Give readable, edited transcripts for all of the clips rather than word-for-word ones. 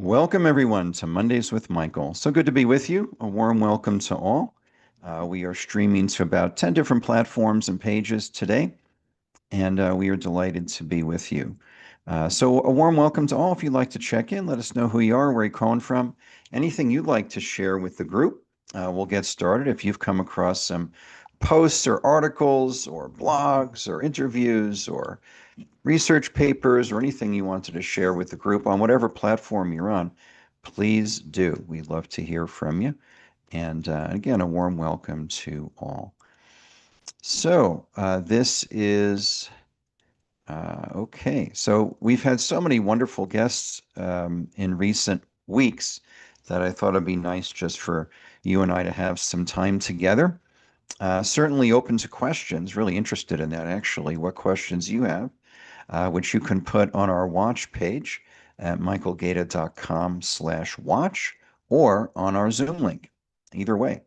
Welcome, everyone, to Mondays with Michael. So good to be with you. A warm welcome to all. We are streaming to about 10 different platforms and pages today, and we are delighted to be with you. So a warm welcome to all. If you'd like to check in, let us know who you are, where you're calling from, anything you'd like to share with the group. We'll get started. If you've come across some posts or articles or blogs or interviews or research papers or anything you wanted to share with the group on whatever platform you're on, please do. We'd love to hear from you. And again, a warm welcome to all. So this is, okay. So we've had so many wonderful guests in recent weeks that I thought it'd be nice just for you and I to have some time together. Certainly open to questions, really interested in that actually, what questions you have. Which you can put on our watch page at michaelgaeta.com/watch or on our Zoom link. Either way,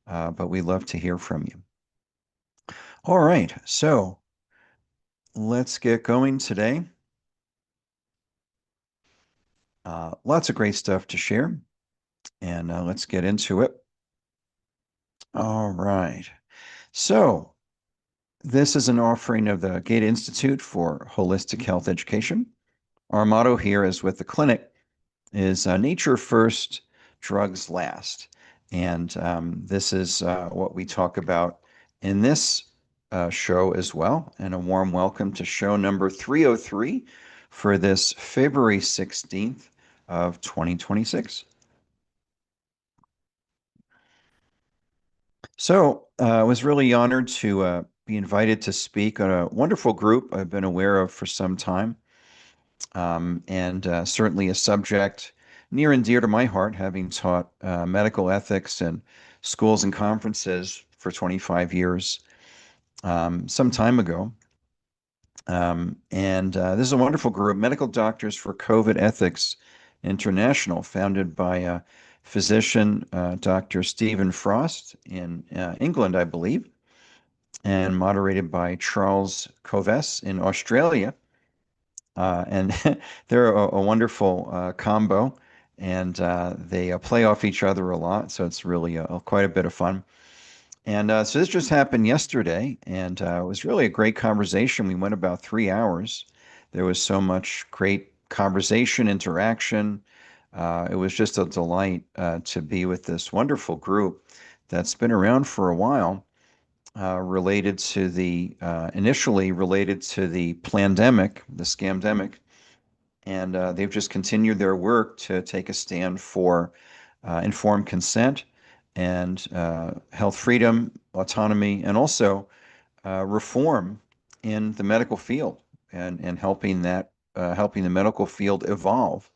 but we love to hear from you. All right, so let's get going today. Lots of great stuff to share, and let's get into it. All right, so this is an offering of the Gaeta Institute for Holistic Health Education. Our motto here is with the clinic is nature first, drugs last. And this is what we talk about in this show as well. And a warm welcome to show number 303 for this February 16th of 2026. So I was really honored to be invited to speak on a wonderful group I've been aware of for some time. And certainly a subject near and dear to my heart, having taught medical ethics in schools and conferences for 25 years some time ago. This is a wonderful group, Medical Doctors for COVID Ethics International, founded by physician Dr. Stephen Frost in England, I believe, and moderated by Charles Coves in Australia. And they're a wonderful combo, and they play off each other a lot, so it's really quite a bit of fun. And so this just happened yesterday, and it was really a great conversation. We went about 3 hours. There was so much great conversation, interaction. It was just a delight to be with this wonderful group that's been around for a while, related to the initially related to the pandemic, the scamdemic, and they've just continued their work to take a stand for informed consent and health freedom, autonomy, and also reform in the medical field, and helping the medical field evolve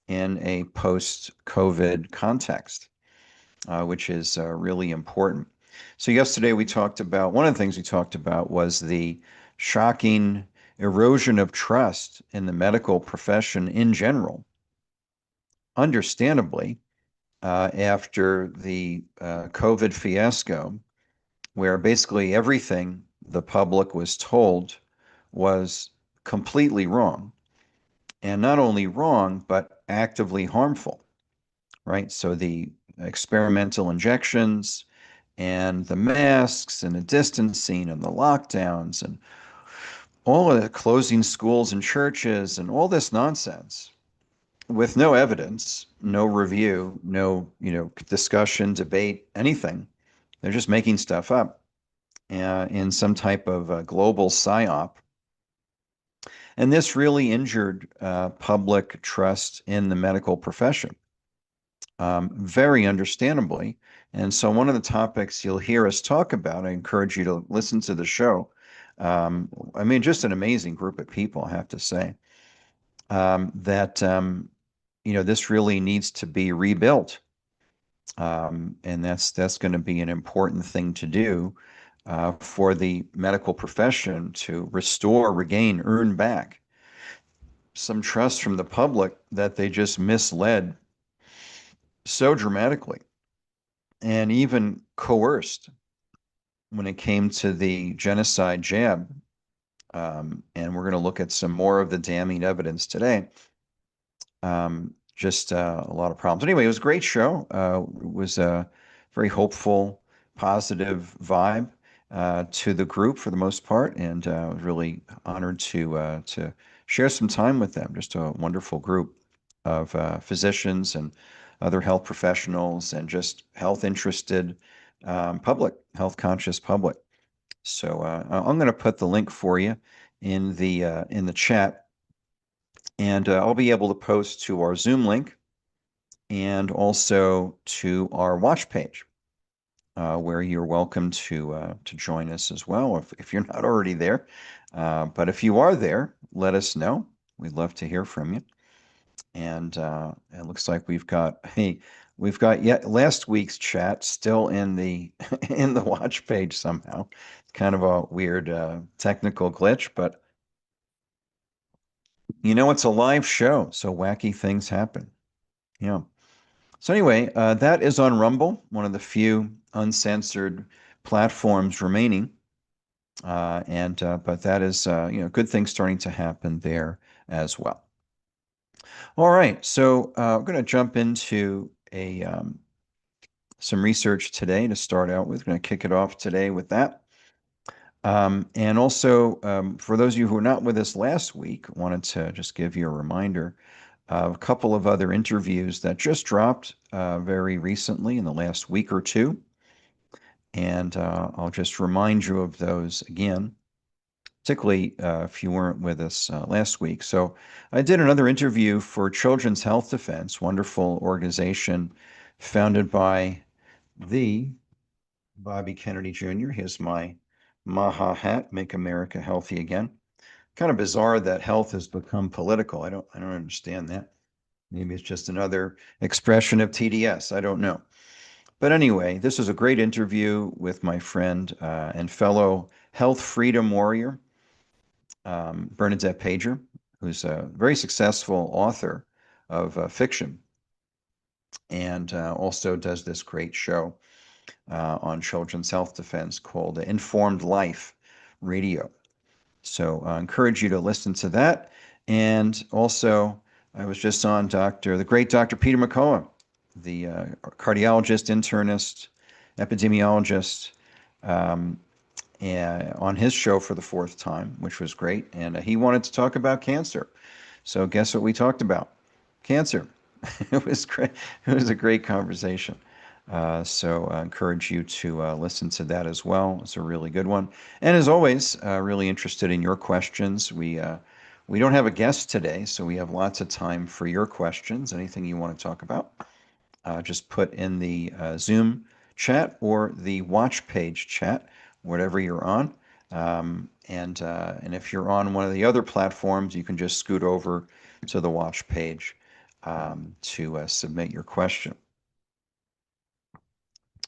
in a post-COVID context, which is really important. So yesterday we talked about, one of the things we talked about was the shocking erosion of trust in the medical profession in general, understandably, after the COVID fiasco, where basically everything the public was told was completely wrong. And not only wrong, but actively harmful, right? So the experimental injections and the masks and the distancing and the lockdowns and all of the closing schools and churches and all this nonsense with no evidence, no review, no, discussion, debate, anything. They're just making stuff up in some type of global psyop. And this really injured public trust in the medical profession, very understandably. And so one of the topics you'll hear us talk about, I encourage you to listen to the show. I mean, just an amazing group of people, I have to say, that this really needs to be rebuilt. And that's going to be an important thing to do for the medical profession to restore, regain, earn back some trust from the public that they just misled so dramatically and even coerced when it came to the genocide jab. And we're going to look at some more of the damning evidence today. just a lot of problems. Anyway, it was a great show. It was a very hopeful, positive vibe to the group for the most part, and I was really honored to share some time with them. Just a wonderful group of physicians and other health professionals, and just health interested public, health conscious public. So I'm going to put the link for you in the chat, and I'll be able to post to our Zoom link and also to our watch page, where you're welcome to join us as well if you're not already there. But if you are there, let us know. We'd love to hear from you. And it looks like we've got yet last week's chat still in the in the watch page somehow. It's kind of a weird technical glitch, but it's a live show, so wacky things happen. Yeah. So anyway, that is on Rumble, one of the few uncensored platforms remaining. But that is good things starting to happen there as well. All right, so I'm going to jump into some research today to start out with. I'm going to kick it off today with that. And also, for those of you who were not with us last week, wanted to just give you a reminder of a couple of other interviews that just dropped very recently in the last week or two. And I'll just remind you of those again, particularly if you weren't with us last week. So I did another interview for Children's Health Defense, wonderful organization founded by the Bobby Kennedy Jr. Here's my Maha hat, Make America Healthy Again. Kind of bizarre that health has become political. I don't understand that. Maybe it's just another expression of TDS. I don't know. But anyway, this was a great interview with my friend and fellow health freedom warrior, Bernadette Pager, who's a very successful author of fiction, and also does this great show on children's health defense called Informed Life Radio. So I encourage you to listen to that. And also, I was just on the great Dr. Peter McCullough, the cardiologist, internist, epidemiologist, on his show for the fourth time, which was great. And he wanted to talk about cancer. So guess what we talked about? Cancer. It was great. It was a great conversation. So I encourage you to listen to that as well. It's a really good one. And as always, really interested in your questions. We don't have a guest today, so we have lots of time for your questions. Anything you want to talk about, just put in the Zoom chat or the watch page chat, whatever you're on. And if you're on one of the other platforms, you can just scoot over to the watch page to submit your question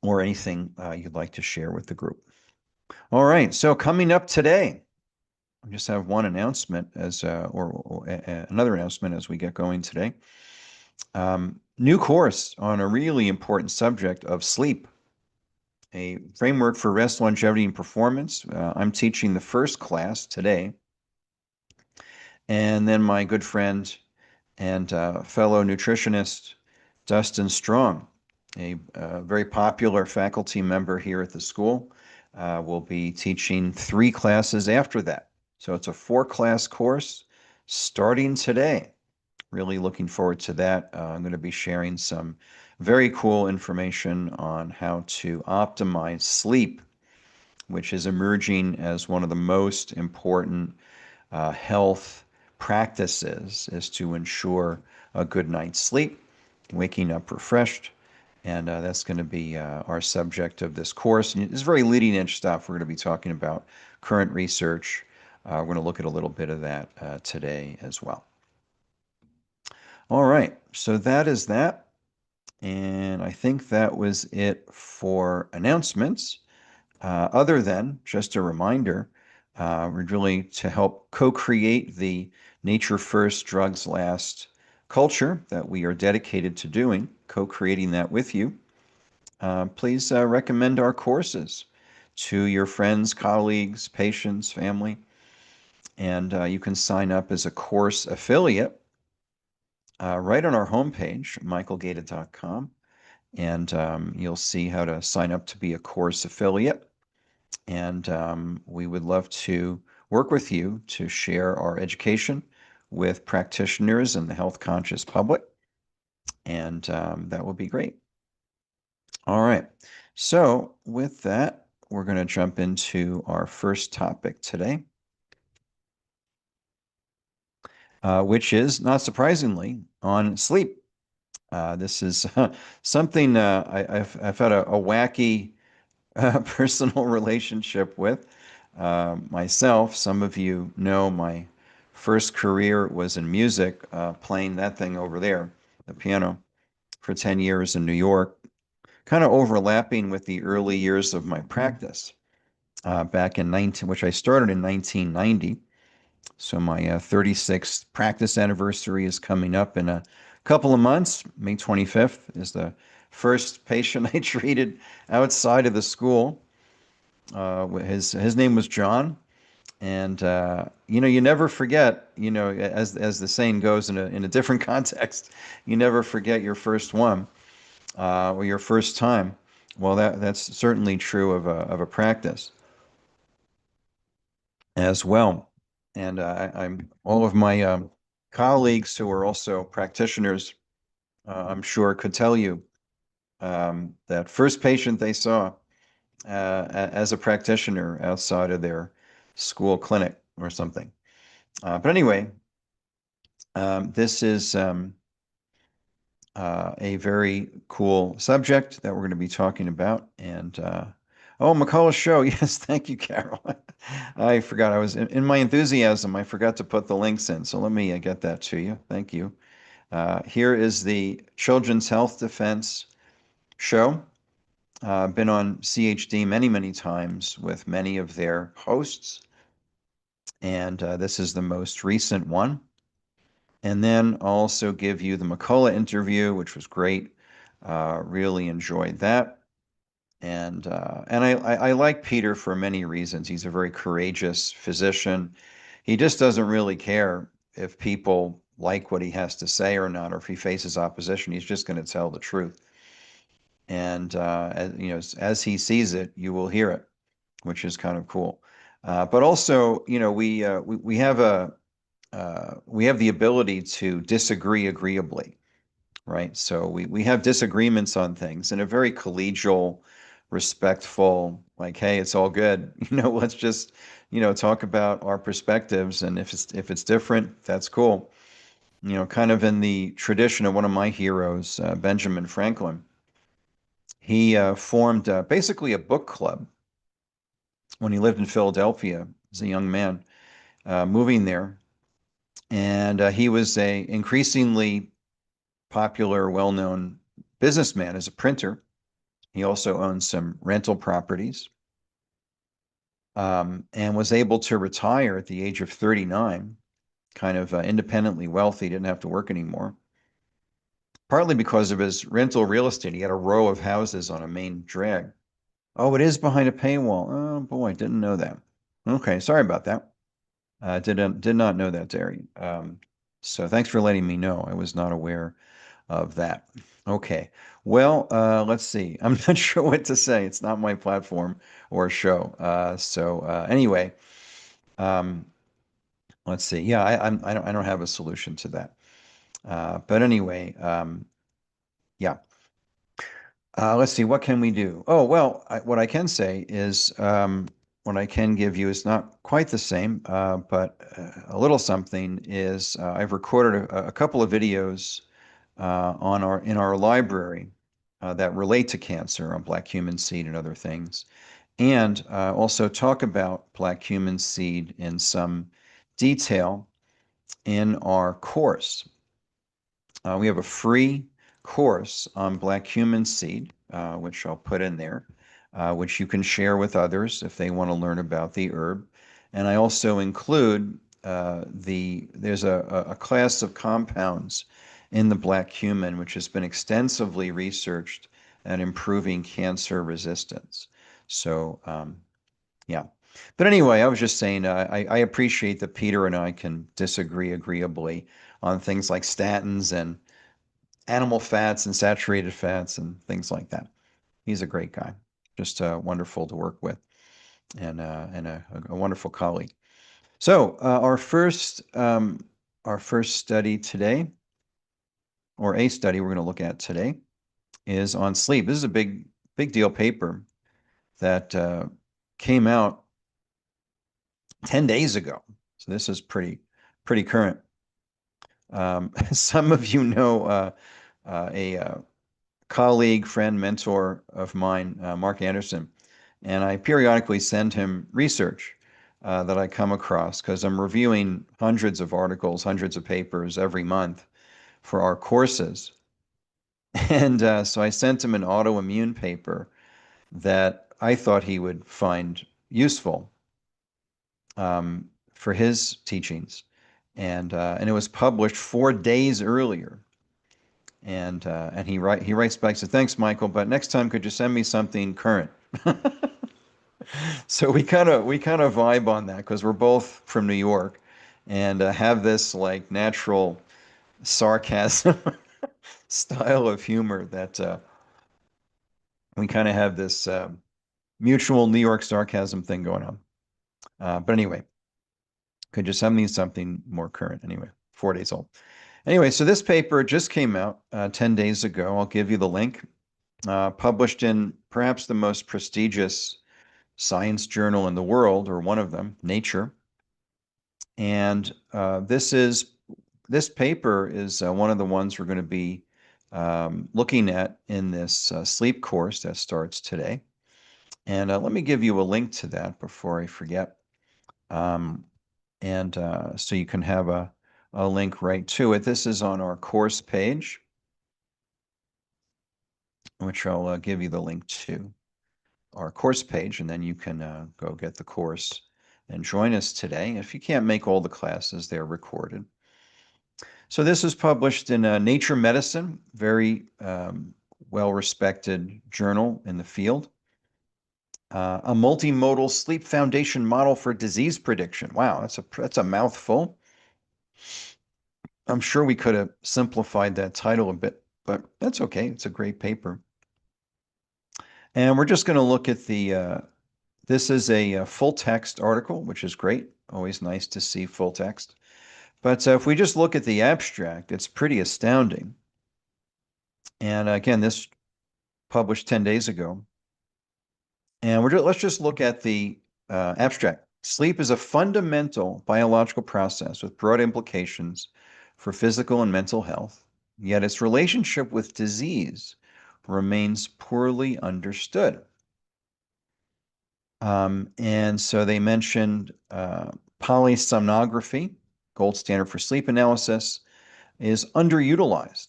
or anything you'd like to share with the group. All right, so coming up today, I just have one announcement or another announcement as we get going today. New course on a really important subject of sleep, a framework for rest, longevity, and performance. I'm teaching the first class today. And then my good friend and fellow nutritionist, Dustin Strong, a very popular faculty member here at the school, will be teaching 3 classes after that. So it's a 4-class course starting today. Really looking forward to that. I'm going to be sharing some very cool information on how to optimize sleep, which is emerging as one of the most important health practices, is to ensure a good night's sleep, waking up refreshed. And that's going to be our subject of this course. And it's very leading edge stuff. We're going to be talking about current research. We're going to look at a little bit of that today as well. All right, so that is that. And I think that was it for announcements. Other than just a reminder, we're really to help co-create the Nature First, Drugs Last culture that we are dedicated to doing, co-creating that with you. Please recommend our courses to your friends, colleagues, patients, family, and you can sign up as a course affiliate right on our homepage, michaelgaeta.com, and you'll see how to sign up to be a course affiliate. And we would love to work with you to share our education with practitioners and the health conscious public. And that will be great. All right. So with that, we're going to jump into our first topic today, which is, not surprisingly, on sleep. This is something I've had a wacky personal relationship with myself. Some of you know my first career was in music, playing that thing over there, the piano, for 10 years in New York, kind of overlapping with the early years of my practice back in which I started in 1990. So my 36th practice anniversary is coming up in a couple of months. May 25th is the first patient I treated outside of the school. His name was John, and you never forget. As the saying goes in a different context, you never forget your first one or your first time. Well, that's certainly true of a practice as well. And I'm all of my colleagues who are also practitioners, I'm sure, could tell you that first patient they saw as a practitioner outside of their school clinic or something. But anyway, this is a very cool subject that we're going to be talking about. And oh, McCullough's show. Yes, thank you, Carol. I forgot. I was in my enthusiasm. I forgot to put the links in. So let me get that to you. Thank you. Here is the Children's Health Defense show. Been on CHD many, many times with many of their hosts. And this is the most recent one. And then I'll also give you the McCullough interview, which was great. Really enjoyed that. And I like Peter for many reasons. He's a very courageous physician. He just doesn't really care if people like what he has to say or not, or if he faces opposition. He's just going to tell the truth. And as he sees it, you will hear it, which is kind of cool. But also, we have the ability to disagree agreeably, right? So we have disagreements on things in a very collegial, respectful, like, hey, it's all good. Let's just, talk about our perspectives. And if it's different, that's cool. Kind of in the tradition of one of my heroes, Benjamin Franklin. He formed basically a book club when he lived in Philadelphia as a young man, moving there. And he was a increasingly popular, well-known businessman as a printer. He also owned some rental properties, and was able to retire at the age of 39, kind of independently wealthy, didn't have to work anymore. Partly because of his rental real estate. He had a row of houses on a main drag. Oh, it is behind a paywall. Oh boy, didn't know that. Okay, sorry about that. Did not know that, Derry. So thanks for letting me know. I was not aware of that. Okay. Well, let's see. I'm not sure what to say. It's not my platform or show. Anyway, let's see. Yeah, I don't have a solution to that. But anyway, yeah. Let's see. What can we do? Oh, well, what I can say is what I can give you is not quite the same, but a little something is I've recorded a couple of videos in our library that relate to cancer on black human seed and other things, and also talk about black human seed in some detail in our course. We have a free course on black human seed, which I'll put in there, which you can share with others if they want to learn about the herb. And I also include there's a class of compounds in the black human, which has been extensively researched at improving cancer resistance. So, yeah. But anyway, I was just saying, I appreciate that Peter and I can disagree agreeably on things like statins and animal fats and saturated fats and things like that. He's a great guy, just wonderful to work with, and a wonderful colleague. So our first study today, or a study we're going to look at today, is on sleep. This is a big deal paper that came out 10 days ago. So this is pretty current. Some of you know a colleague, friend, mentor of mine, Mark Anderson, and I periodically send him research that I come across because I'm reviewing hundreds of articles, hundreds of papers every month for our courses. And so I sent him an autoimmune paper that I thought he would find useful for his teachings. And it was published 4 days earlier. And he writes back, said, "Thanks, Michael, but next time could you send me something current?" So we kind of vibe on that because we're both from New York and have this like natural sarcasm style of humor that we kind of have this mutual New York sarcasm thing going on. But anyway, could you send me something more current? Anyway, 4 days old. Anyway, so this paper just came out 10 days ago. I'll give you the link. Published in perhaps the most prestigious science journal in the world, or one of them, Nature. And this paper is one of the ones we're going to be looking at in this sleep course that starts today. And let me give you a link to that before I forget. And so you can have a link right to it. This is on our course page, which I'll give you the link to our course page, and then you can go get the course and join us today. If you can't make all the classes, they're recorded. So this is published in Nature Medicine, very well-respected journal in the field. A multimodal sleep foundation model for disease prediction. Wow, that's a mouthful. I'm sure we could have simplified that title a bit, but that's okay. It's a great paper. And we're just going to look at this is a full text article, which is great. Always nice to see full text. But if we just look at the abstract, it's pretty astounding. And again, this published 10 days ago. And let's just look at the abstract. Sleep is a fundamental biological process with broad implications for physical and mental health, yet its relationship with disease remains poorly understood. And so they mentioned polysomnography, gold standard for sleep analysis, is underutilized.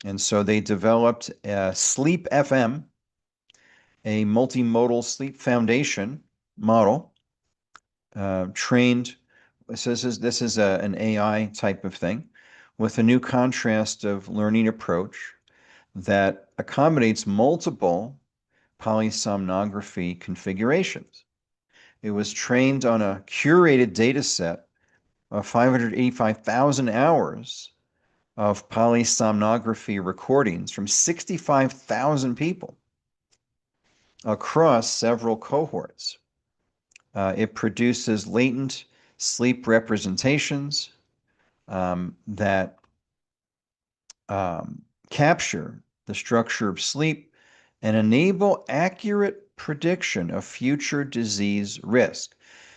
And so they developed Sleep FM, a multimodal sleep foundation model, trained. This is an AI type of thing with a new contrast of learning approach that accommodates multiple polysomnography configurations. It was trained on a curated data set of 585,000 hours of polysomnography recordings from 65,000 people across several cohorts. It produces latent sleep representations that capture the structure of sleep and enable accurate prediction of future disease risk.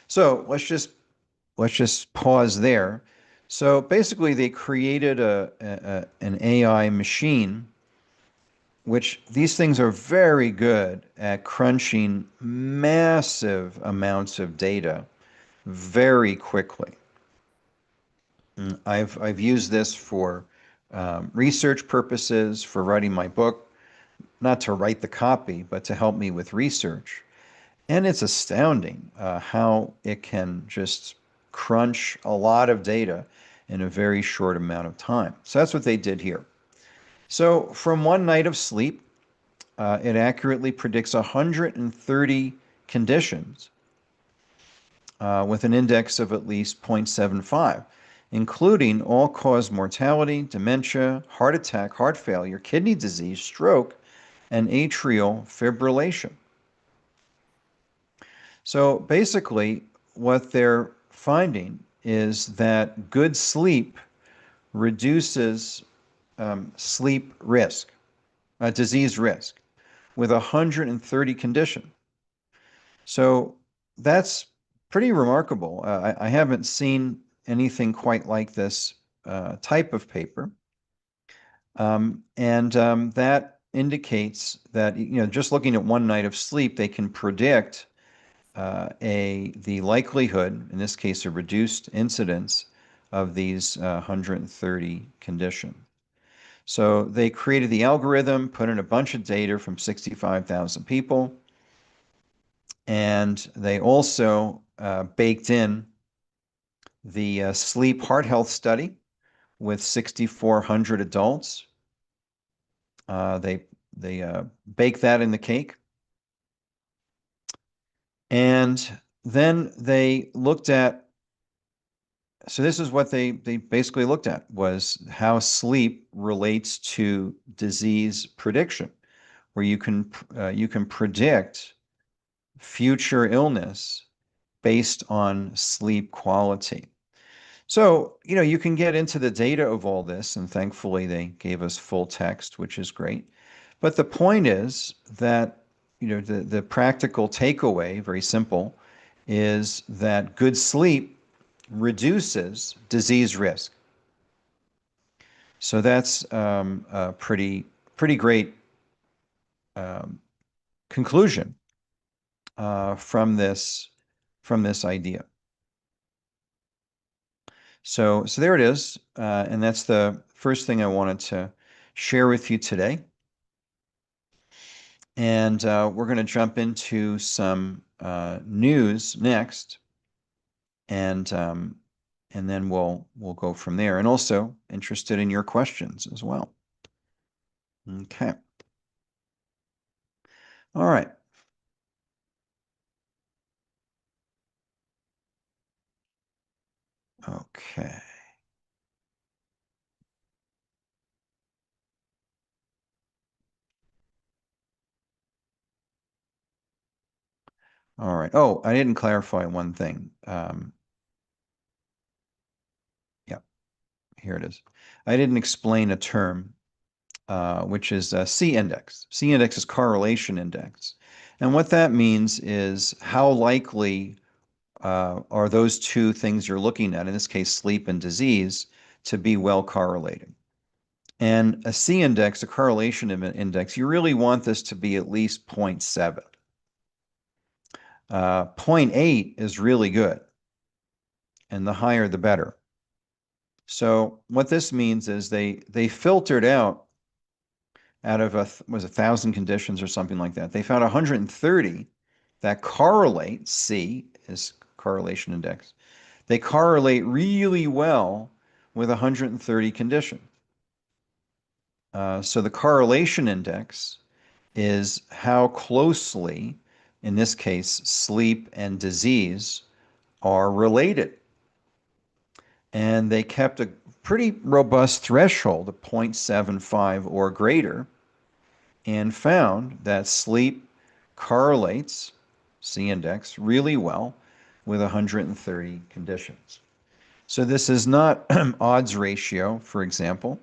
So let's just pause there. So basically, they created an AI machine, which these things are very good at crunching massive amounts of data very quickly. I've used this for research purposes, for writing my book, not to write the copy, but to help me with research. And it's astounding how it can just crunch a lot of data in a very short amount of time. So that's what they did here. So from one night of sleep, it accurately predicts 130 conditions with an index of at least 0.75, including all-cause mortality, dementia, heart attack, heart failure, kidney disease, stroke, and atrial fibrillation. So basically, what they're finding is that good sleep reduces sleep risk, disease risk, with 130 conditions. So that's pretty remarkable. I haven't seen anything quite like this type of paper. That indicates that, just looking at one night of sleep, they can predict the likelihood, in this case, a reduced incidence of these 130 conditions. So they created the algorithm, put in a bunch of data from 65,000 people, and they also baked in the sleep heart health study with 6,400 adults. They baked that in the cake. And then they looked at, so this is what they basically looked at, was how sleep relates to disease prediction, where you can predict future illness based on sleep quality. So, you can get into the data of all this, and thankfully they gave us full text, which is great. But the point is that, the practical takeaway, very simple, is that good sleep reduces disease risk. So that's a pretty great conclusion from this idea. So there it is, and that's the first thing I wanted to share with you today. And we're going to jump into some news next, and then we'll go from there. And also interested in your questions as well. Okay. All right. Okay. All right. Oh, I didn't clarify one thing. Yeah, here it is. I didn't explain a term, which is a C index. C index is correlation index. And what that means is how likely are those two things you're looking at, in this case, sleep and disease, to be well correlated. And a C index, a correlation index, you really want this to be at least 0.7. 0.8 is really good, and the higher the better. So what this means is they filtered out of 1,000 conditions or something like that. They found 130 that correlate. C is correlation index. They correlate really well with 130 conditions. So the correlation index is how closely, in this case, sleep and disease are related. And they kept a pretty robust threshold of 0.75 or greater, and found that sleep correlates, C index, really well with 130 conditions. So this is not odds ratio, for example,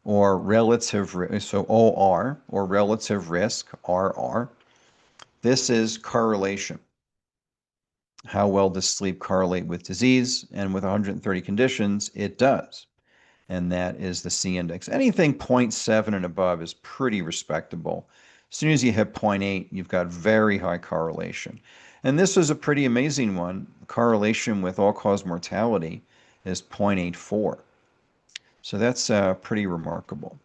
or relative risk, so OR, or relative risk, RR. This is correlation. How well does sleep correlate with disease? And with 130 conditions, it does. And that is the C index. Anything 0.7 and above is pretty respectable. As soon as you hit 0.8, you've got very high correlation. And this is a pretty amazing one. Correlation with all-cause mortality is 0.84. So that's pretty remarkable.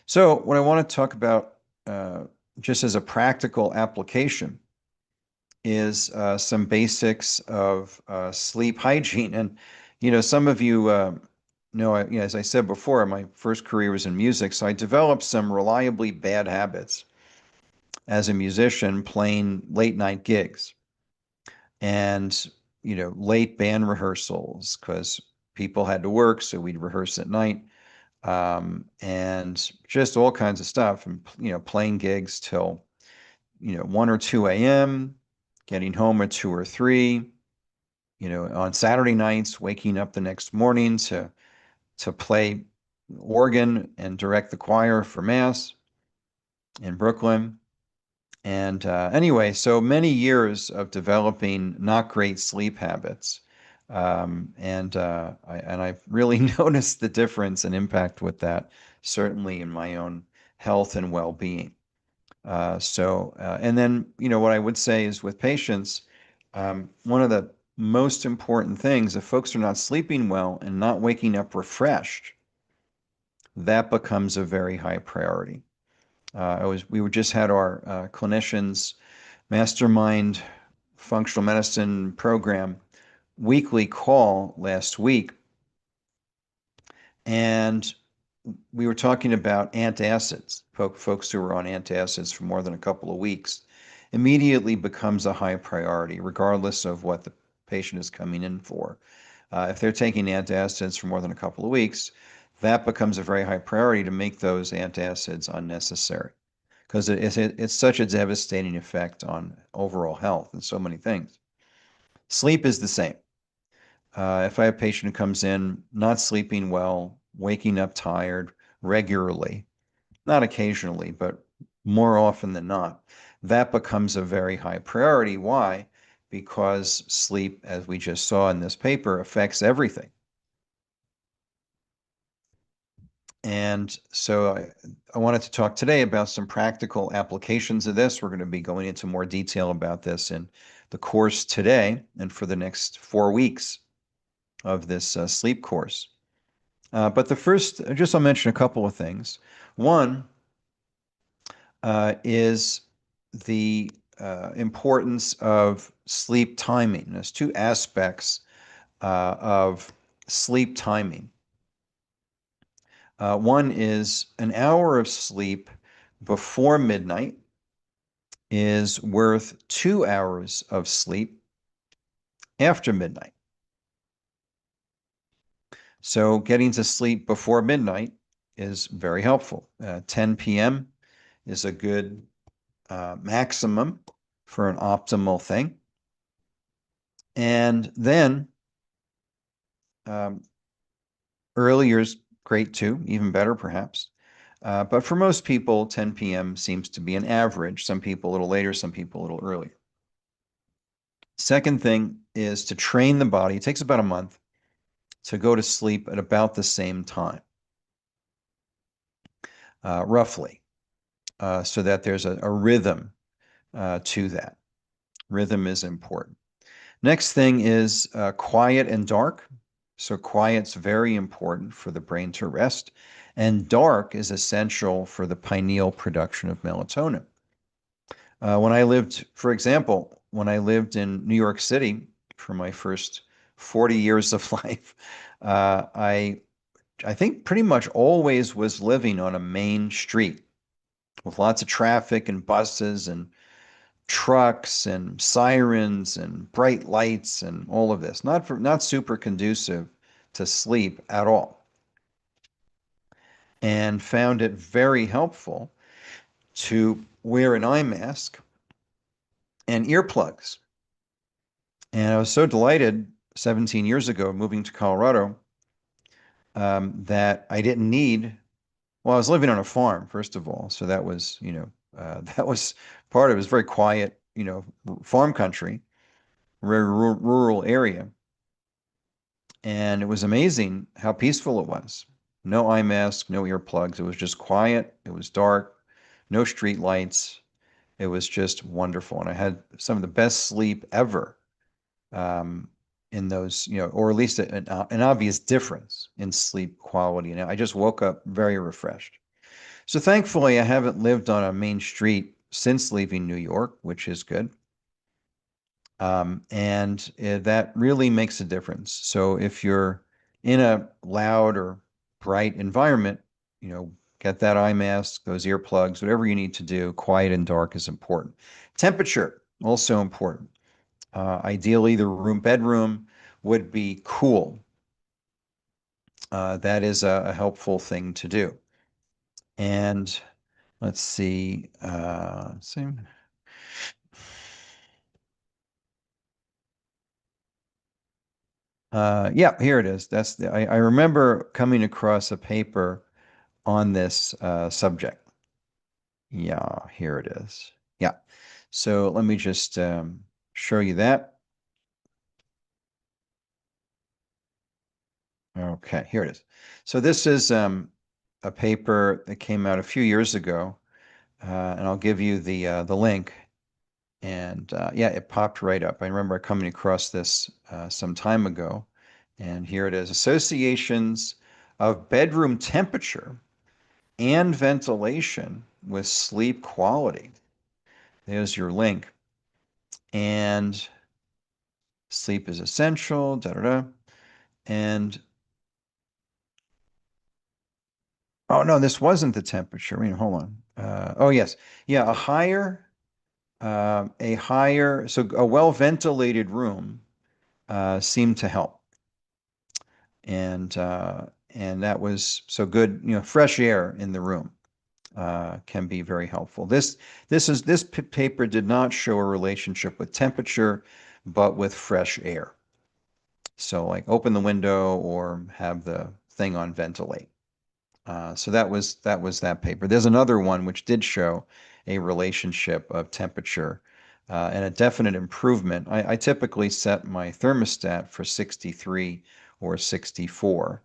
So what I want to talk about just as a practical application is some basics of sleep hygiene. And, some of you know, as I said before, my first career was in music, so I developed some reliably bad habits as a musician playing late night gigs. and, late band rehearsals because people had to work, so we'd rehearse at night, and just all kinds of stuff, and, playing gigs till, 1 or 2 a.m., getting home at 2 or 3, on Saturday nights, waking up the next morning to play organ and direct the choir for Mass in Brooklyn. And anyway, so many years of developing not great sleep habits. And I've really noticed the difference and impact with that, certainly in my own health and well-being. And then, what I would say is with patients, one of the most important things, if folks are not sleeping well and not waking up refreshed, that becomes a very high priority. We just had our clinicians mastermind functional medicine program weekly call last week, and we were talking about antacids. Folks who were on antacids for more than a couple of weeks immediately becomes a high priority, regardless of what the patient is coming in for. If they're taking antacids for more than a couple of weeks, that becomes a very high priority to make those antacids unnecessary, because it's such a devastating effect on overall health and so many things. Sleep is the same. If I have a patient who comes in not sleeping well, waking up tired regularly, not occasionally, but more often than not, that becomes a very high priority. Why? Because sleep, as we just saw in this paper, affects everything. And so I wanted to talk today about some practical applications of this. We're going to be going into more detail about this in the course today and for the next 4 weeks of this sleep course. But the first, I'll mention a couple of things. One is the importance of sleep timing. There's two aspects of sleep timing. One is an hour of sleep before midnight is worth 2 hours of sleep after midnight. So getting to sleep before midnight is very helpful. 10 p.m. is a good maximum for an optimal thing. And then earlier is great too, even better perhaps. But for most people, 10 p.m. seems to be an average. Some people a little later, some people a little earlier. Second thing is to train the body. It takes about a month to go to sleep at about the same time, roughly, so that there's a rhythm to that. Rhythm is important. Next thing is quiet and dark. So quiet's very important for the brain to rest, and dark is essential for the pineal production of melatonin. For example, when I lived in New York City for my first 40 years of life, I think pretty much always was living on a main street with lots of traffic and buses and trucks and sirens and bright lights and all of this. Not super conducive to sleep at all. And found it very helpful to wear an eye mask and earplugs. And I was so delighted 17 years ago, moving to Colorado, that I didn't need, well, I was living on a farm, first of all. So that was, that was part of it. It was very quiet, farm country, very rural area. And it was amazing how peaceful it was. No eye mask, no earplugs. It was just quiet. It was dark, no street lights. It was just wonderful. And I had some of the best sleep ever in those, or at least an obvious difference in sleep quality. And I just woke up very refreshed. So thankfully, I haven't lived on a main street since leaving New York, which is good. And that really makes a difference. So if you're in a loud or bright environment, get that eye mask, those earplugs, whatever you need to do. Quiet and dark is important. Temperature, also important. Ideally, the bedroom would be cool. That is a helpful thing to do. And let's see. Yeah, here it is. I remember coming across a paper on this subject. Yeah, here it is. Yeah. So let me just show you that. Okay, here it is. So this is a paper that came out a few years ago, and I'll give you the link. And yeah, it popped right up. I remember coming across this some time ago, and here it is: associations of bedroom temperature and ventilation with sleep quality. There's your link. And sleep is essential, da da da. And oh no, this wasn't the temperature. I mean, hold on. Oh yes, yeah, so a well ventilated room seemed to help, and that was so good. You know, fresh air in the room can be very helpful. This paper did not show a relationship with temperature, but with fresh air. So like open the window or have the thing on ventilate. So that paper. There's another one which did show a relationship of temperature and a definite improvement. I typically set my thermostat for 63 or 64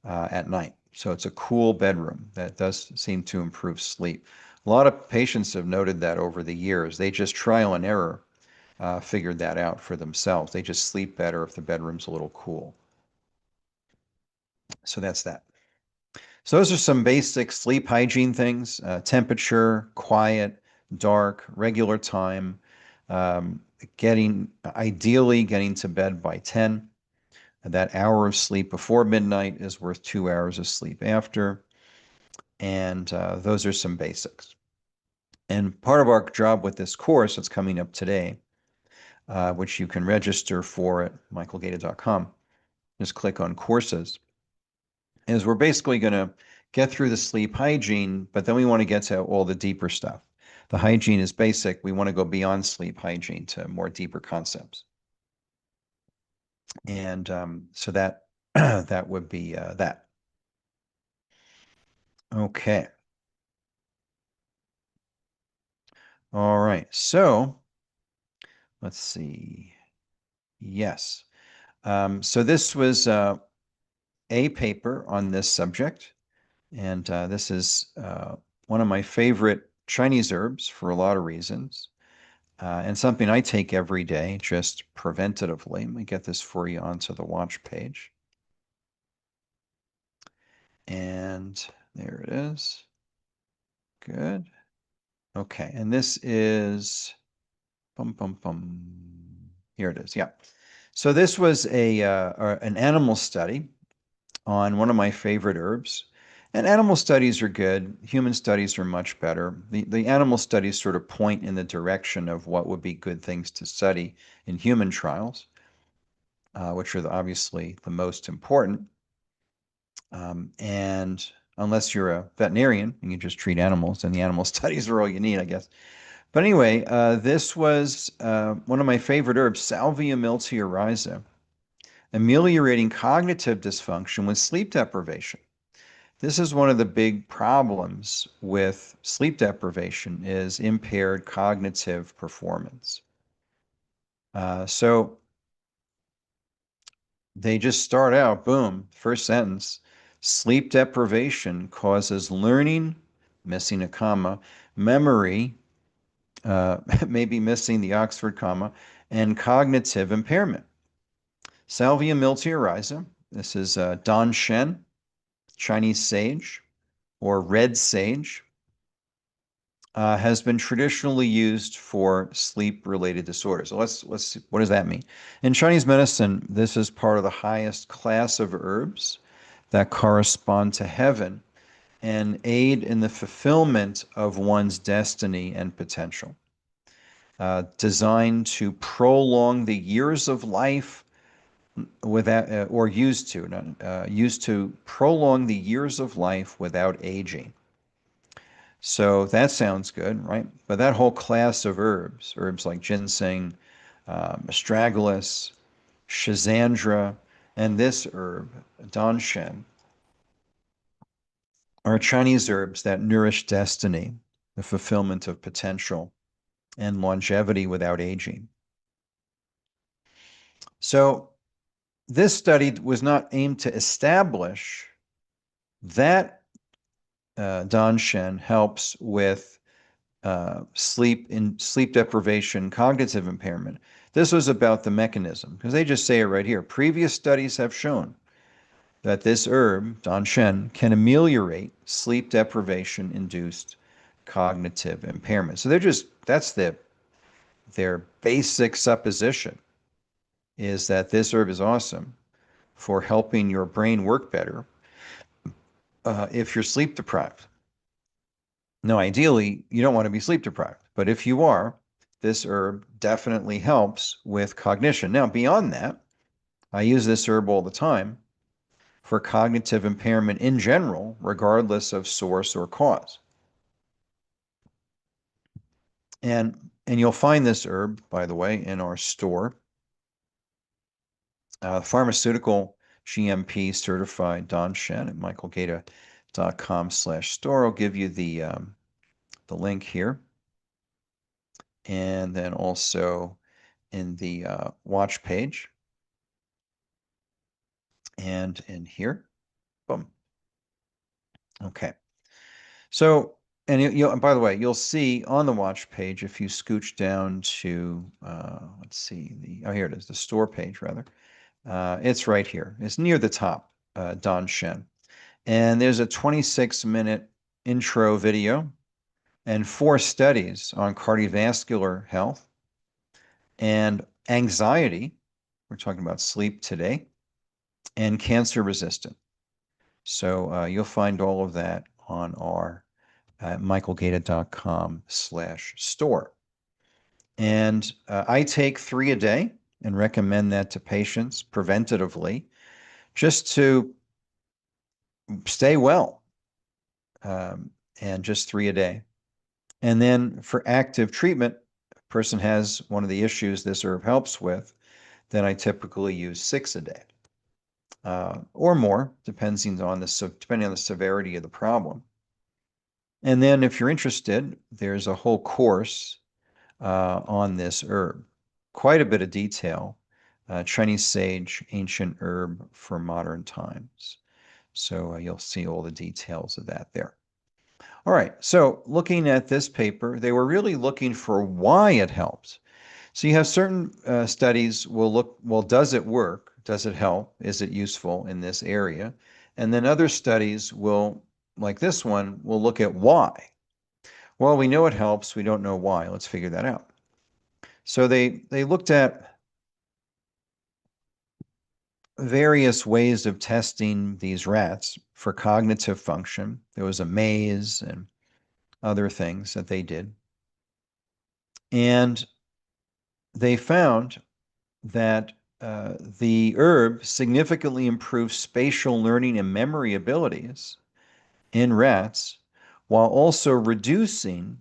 at night. So it's a cool bedroom that does seem to improve sleep. A lot of patients have noted that over the years. They just trial and error figured that out for themselves. They just sleep better if the bedroom's a little cool. So that's that. So those are some basic sleep hygiene things: temperature, quiet, dark, regular time, um, ideally getting to bed by 10. That hour of sleep before midnight is worth 2 hours of sleep after. And those are some basics. And part of our job with this course that's coming up today, which you can register for at michaelgaeta.com, just click on courses, is we're basically going to get through the sleep hygiene, but then we want to get to all the deeper stuff. The hygiene is basic. We want to go beyond sleep hygiene to more deeper concepts. And so that that would be that. Okay. All right. So let's see. Yes. So this was a paper on this subject, and this is one of my favorite Chinese herbs for a lot of reasons, and something I take every day just preventatively. Let me get this for you onto the watch page. And there it is. Good. Okay, and this is here it is. Yeah. So this was an animal study on one of my favorite herbs. And animal studies are good. Human studies are much better. The animal studies sort of point in the direction of what would be good things to study in human trials, which are obviously the most important. And unless you're a veterinarian and you just treat animals, then the animal studies are all you need, I guess. But anyway, this was one of my favorite herbs, Salvia miltiorhiza, ameliorating cognitive dysfunction with sleep deprivation. This is one of the big problems with sleep deprivation is impaired cognitive performance. So they just start out, boom, first sentence, sleep deprivation causes learning, missing a comma, memory, maybe missing the Oxford comma, and cognitive impairment. Salvia miltiorhiza, this is Dan Shen, Chinese sage, or red sage, has been traditionally used for sleep-related disorders. So let's see, what does that mean? In Chinese medicine, this is part of the highest class of herbs that correspond to heaven and aid in the fulfillment of one's destiny and potential. designed to prolong the years of life without, or used to prolong the years of life without aging. So that sounds good, right? But that whole class of herbs like ginseng, astragalus, schizandra, and this herb, danshen, are Chinese herbs that nourish destiny, the fulfillment of potential, and longevity without aging. So this study was not aimed to establish that danshen helps with sleep deprivation, cognitive impairment. This was about the mechanism, because they just say it right here. Previous studies have shown that this herb, danshen, can ameliorate sleep deprivation induced cognitive impairment. So that's their basic supposition, is that this herb is awesome for helping your brain work better if you're sleep deprived. Now, ideally, you don't want to be sleep deprived, but if you are, this herb definitely helps with cognition. Now, beyond that, I use this herb all the time for cognitive impairment in general, regardless of source or cause. And you'll find this herb, by the way, in our store. Pharmaceutical GMP certified danshen at michaelgaeta.com/store. I'll give you the link here. And then also in the watch page. And in here, boom. Okay. So, and and by the way, you'll see on the watch page, if you scooch down to, let's see, oh, here it is, the store page rather. It's right here. It's near the top, danshen. And there's a 26-minute intro video and 4 studies on cardiovascular health and anxiety. We're talking about sleep today, and cancer resistant. So you'll find all of that on our michaelgaeta.com/store. And I take 3 a day and recommend that to patients preventatively, just to stay well, and just 3 a day. And then for active treatment, if a person has one of the issues this herb helps with, then I typically use 6 a day. Or more, depending on the severity of the problem. And then if you're interested, there's a whole course on this herb. Quite a bit of detail. Chinese sage, ancient herb for modern times. So you'll see all the details of that there. All right, so looking at this paper, they were really looking for why it helps. So you have certain studies will look, well, does it work? Does it help? Is it useful in this area? And then other studies will, like this one, will look at why. Well, we know it helps. We don't know why. Let's figure that out. So they looked at various ways of testing these rats for cognitive function. There was a maze and other things that they did. And they found that the herb significantly improves spatial learning and memory abilities in rats, while also reducing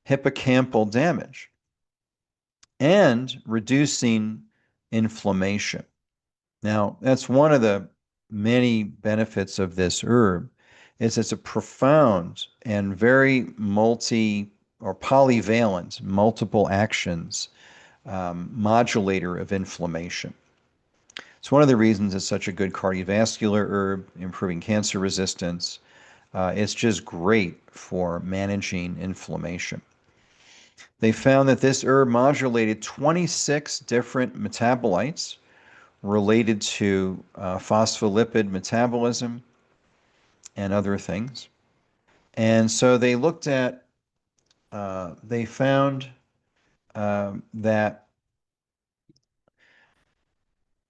hippocampal damage and reducing inflammation. Now, that's one of the many benefits of this herb, is it's a profound and very polyvalent, multiple actions modulator of inflammation. It's one of the reasons it's such a good cardiovascular herb, improving cancer resistance. It's just great for managing inflammation. They found that this herb modulated 26 different metabolites related to phospholipid metabolism and other things. And so they looked at, they found that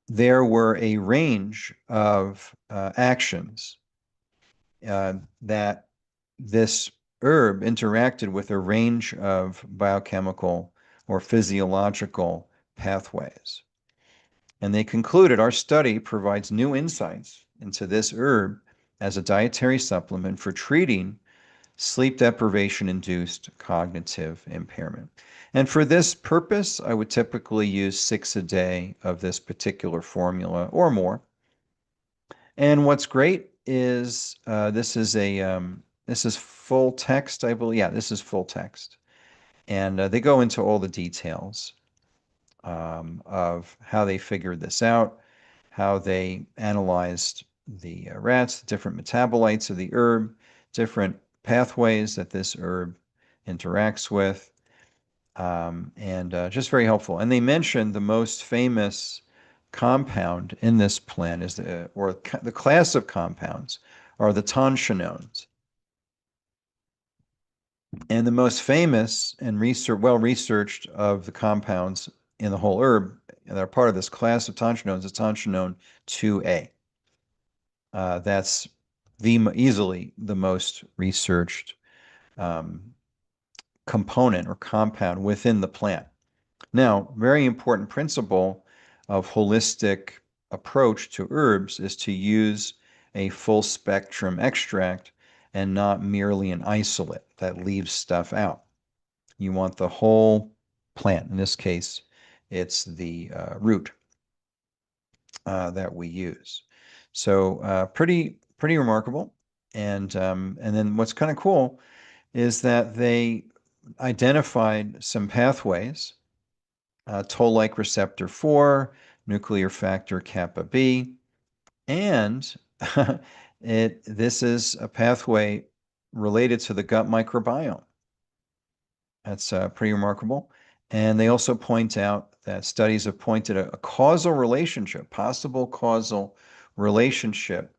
there were a range of actions that this herb interacted with a range of biochemical or physiological pathways. And they concluded our study provides new insights into this herb as a dietary supplement for treating sleep deprivation-induced cognitive impairment. And for this purpose, I would typically use 6 a day of this particular formula or more. And what's great is this is full text, I believe. Yeah, this is full text. And they go into all the details of how they figured this out, how they analyzed the rats, the different metabolites of the herb, different pathways that this herb interacts with, and just very helpful. And they mentioned the most famous compound in this plant is the class of compounds are the tonchanones. And the most famous and well-researched of the compounds in the whole herb that are part of this class of tonchanones is tonchanone 2A. That's easily the most researched component or compound within the plant. Now, very important principle of holistic approach to herbs is to use a full spectrum extract and not merely an isolate that leaves stuff out. You want the whole plant. In this case, it's the root that we use. So pretty remarkable. And then what's kind of cool is that they identified some pathways, toll-like receptor 4, nuclear factor kappa B, and this is a pathway related to the gut microbiome. That's pretty remarkable. And they also point out that studies have pointed a causal relationship, possible causal relationship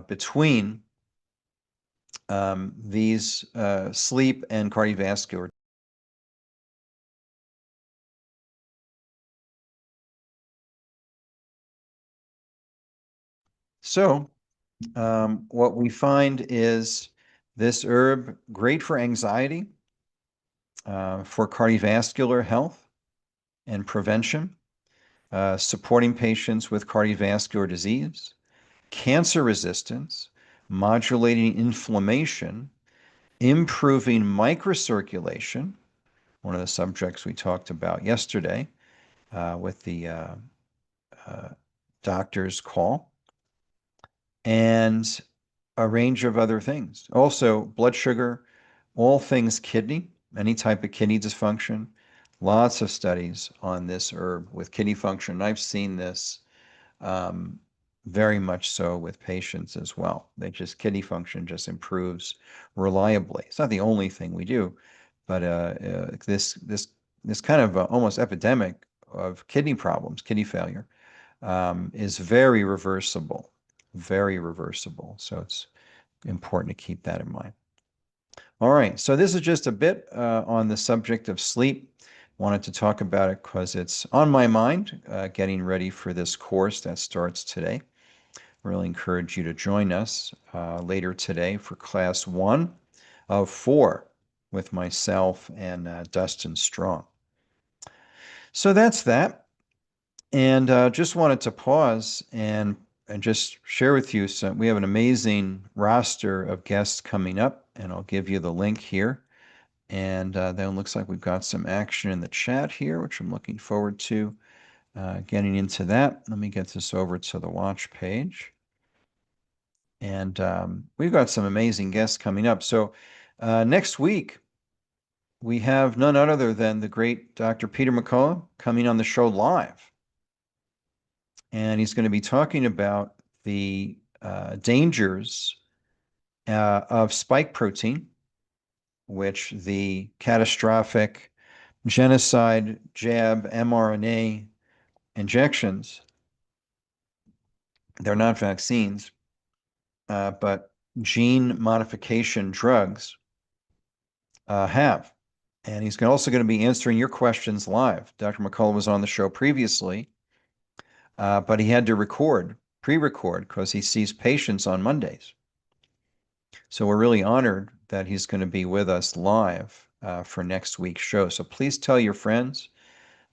between these sleep and cardiovascular. So what we find is this herb great for anxiety, for cardiovascular health and prevention, supporting patients with cardiovascular disease, cancer resistance, modulating inflammation, improving microcirculation, one of the subjects we talked about yesterday with the doctor's call, and a range of other things. Also, blood sugar, all things kidney, any type of kidney dysfunction, lots of studies on this herb with kidney function. I've seen this very much so with patients as well. Kidney function just improves reliably. It's not the only thing we do, but this kind of almost epidemic of kidney problems, kidney failure, is very reversible, very reversible. So it's important to keep that in mind. All right, so this is just a bit on the subject of sleep. Wanted to talk about it because it's on my mind, getting ready for this course that starts today. Really encourage you to join us later today for class 1 of 4 with myself and Dustin Strong. So that's that. And just wanted to pause and just share with you we have an amazing roster of guests coming up, and I'll give you the link here. And then it looks like we've got some action in the chat here, which I'm looking forward to getting into that. Let me get this over to the watch page. And we've got some amazing guests coming up. So next week, we have none other than the great Dr. Peter McCullough coming on the show live. And he's going to be talking about the dangers of spike protein, which the catastrophic genocide jab mRNA injections, they're not vaccines, but gene modification drugs have. And he's also going to be answering your questions live. Dr. McCullough was on the show previously, but he had to pre-record, because he sees patients on Mondays. So we're really honored that he's going to be with us live for next week's show. So please tell your friends.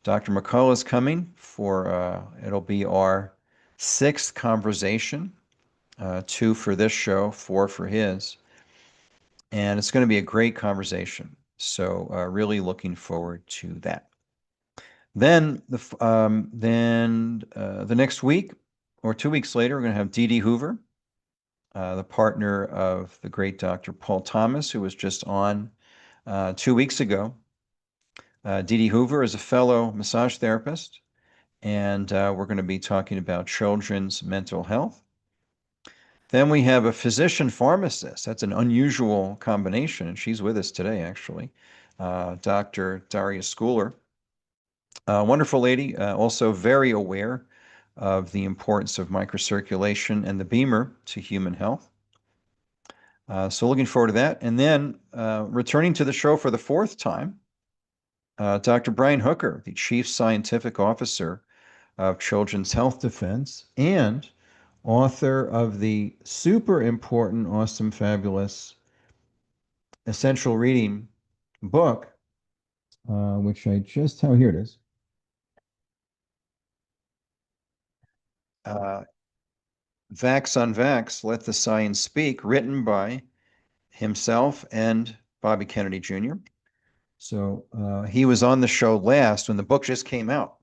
Dr. McCullough is coming for, it'll be our 6th conversation, 2 for this show, 4 for his. And it's going to be a great conversation. So really looking forward to that. Then the next week or 2 weeks later, we're going to have Dee Dee Hoover, the partner of the great Dr. Paul Thomas, who was just on 2 weeks ago. Dee Dee Hoover is a fellow massage therapist, and we're going to be talking about children's mental health. Then we have a physician pharmacist. That's an unusual combination, and she's with us today, actually. Dr. Daria Schooler. Wonderful lady, also very aware of the importance of microcirculation and the beamer to human health. So looking forward to that. And then returning to the show for the 4th time, Dr. Brian Hooker, the Chief Scientific Officer of Children's Health Defense and author of the super important, awesome, fabulous, essential reading book, which I just, here it is. Vax on Vax, Let the Science Speak, written by himself and Bobby Kennedy Jr. So he was on the show last when the book just came out.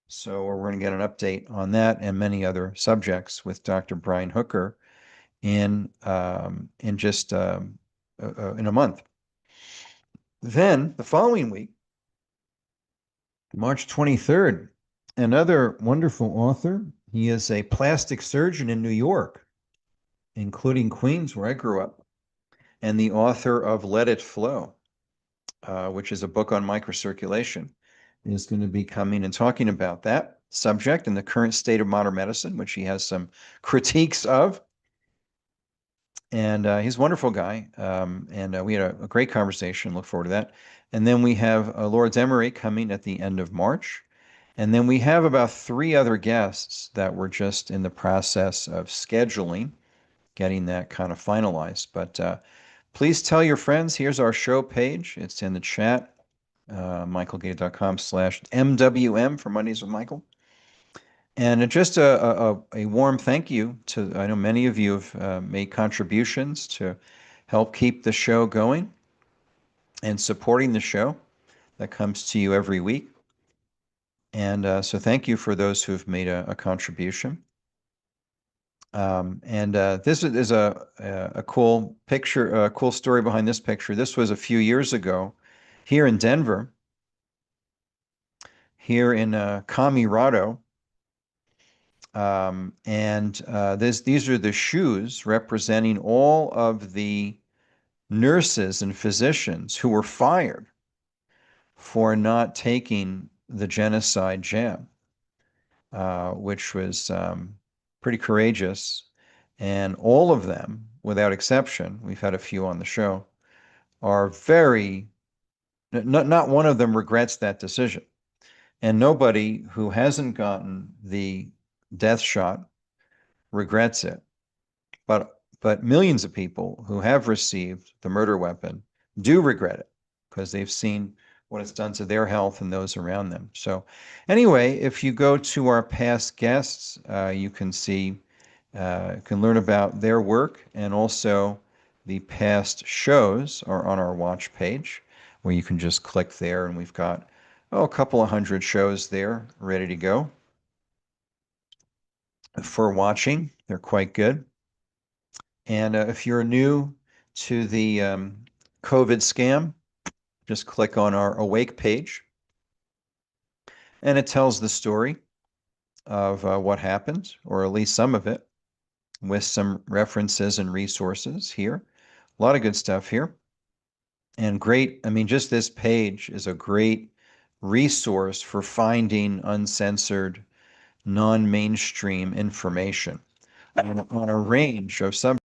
So we're going to get an update on that and many other subjects with Dr. Brian Hooker in just in a month. Then the following week, March 23rd, another wonderful author. He is a plastic surgeon in New York, including Queens, where I grew up, and the author of Let It Flow, which is a book on microcirculation, is going to be coming and talking about that subject and the current state of modern medicine, which he has some critiques of. And he's a wonderful guy. And we had a great conversation. Look forward to that. And then we have Laura Demery coming at the end of March. And then we have about 3 other guests that we're just in the process of scheduling, getting that kind of finalized. But please tell your friends. Here's our show page. It's in the chat, michaelgaeta.com/MWM for Mondays with Michael. And just a warm thank you to, I know many of you have made contributions to help keep the show going and supporting the show that comes to you every week. And so thank you for those who have made a contribution. This is a cool picture, a cool story behind this picture. This was a few years ago here in Denver, here in Camirado. These are the shoes representing all of the nurses and physicians who were fired for not taking the genocide jab, which was pretty courageous. And all of them, without exception, we've had a few on the show, are not one of them regrets that decision. And nobody who hasn't gotten the death shot regrets it. But millions of people who have received the murder weapon do regret it because they've seen what it's done to their health and those around them. So anyway, if you go to our past guests, you can see, can learn about their work, and also the past shows are on our watch page where you can just click there, and we've got a couple of hundred shows there ready to go for watching. They're quite good. And if you're new to the COVID scam, just click on our Awake page. And it tells the story of what happened, or at least some of it, with some references and resources here. A lot of good stuff here. And great, I mean, just this page is a great resource for finding uncensored, non-mainstream information on a range of subjects.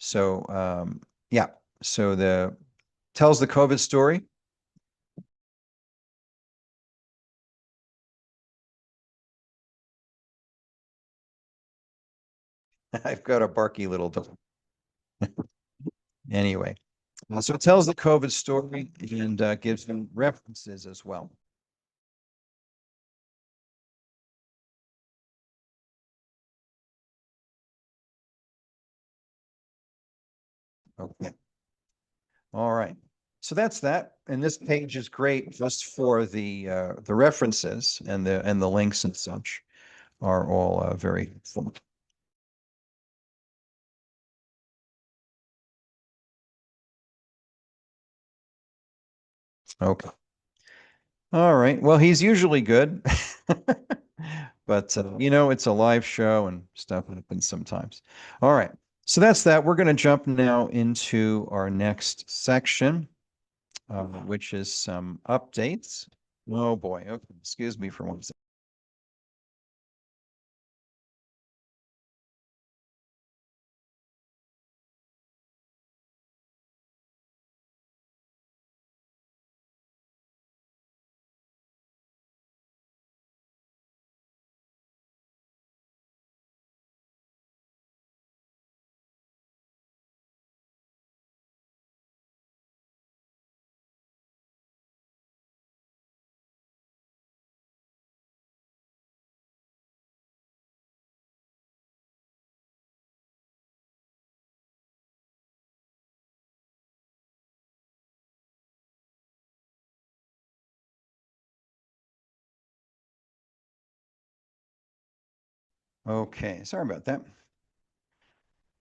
So yeah, so tells the COVID story. I've got a barky little dog. Anyway, so it tells the COVID story and gives them references as well. Okay. All right. So that's that. And this page is great just for the references and the links and such are all very helpful. Okay. All right. Well, he's usually good, but it's a live show and stuff happens sometimes. All right. So that's that. We're going to jump now into our next section, which is some updates. Oh boy. Okay. Excuse me for one second. Okay. Sorry about that.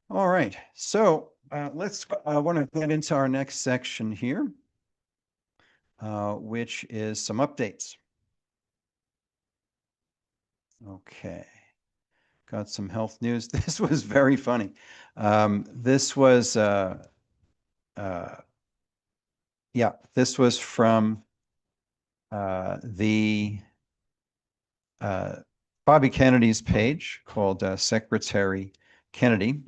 All right. So I want to get into our next section here, which is some updates. Okay. Got some health news. This was very funny. This was this was from the Bobby Kennedy's page called Secretary Kennedy.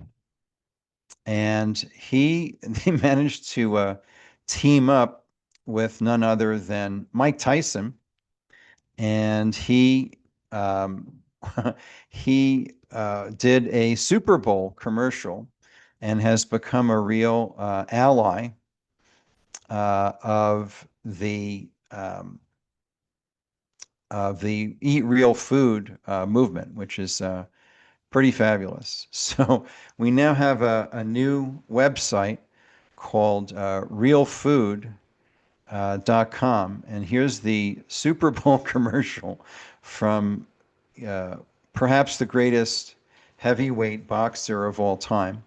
And he managed to team up with none other than Mike Tyson. And he he did a Super Bowl commercial and has become a real ally of the Eat Real Food movement, which is pretty fabulous. So we now have a new website called realfood.com. And here's the Super Bowl commercial from perhaps the greatest heavyweight boxer of all time.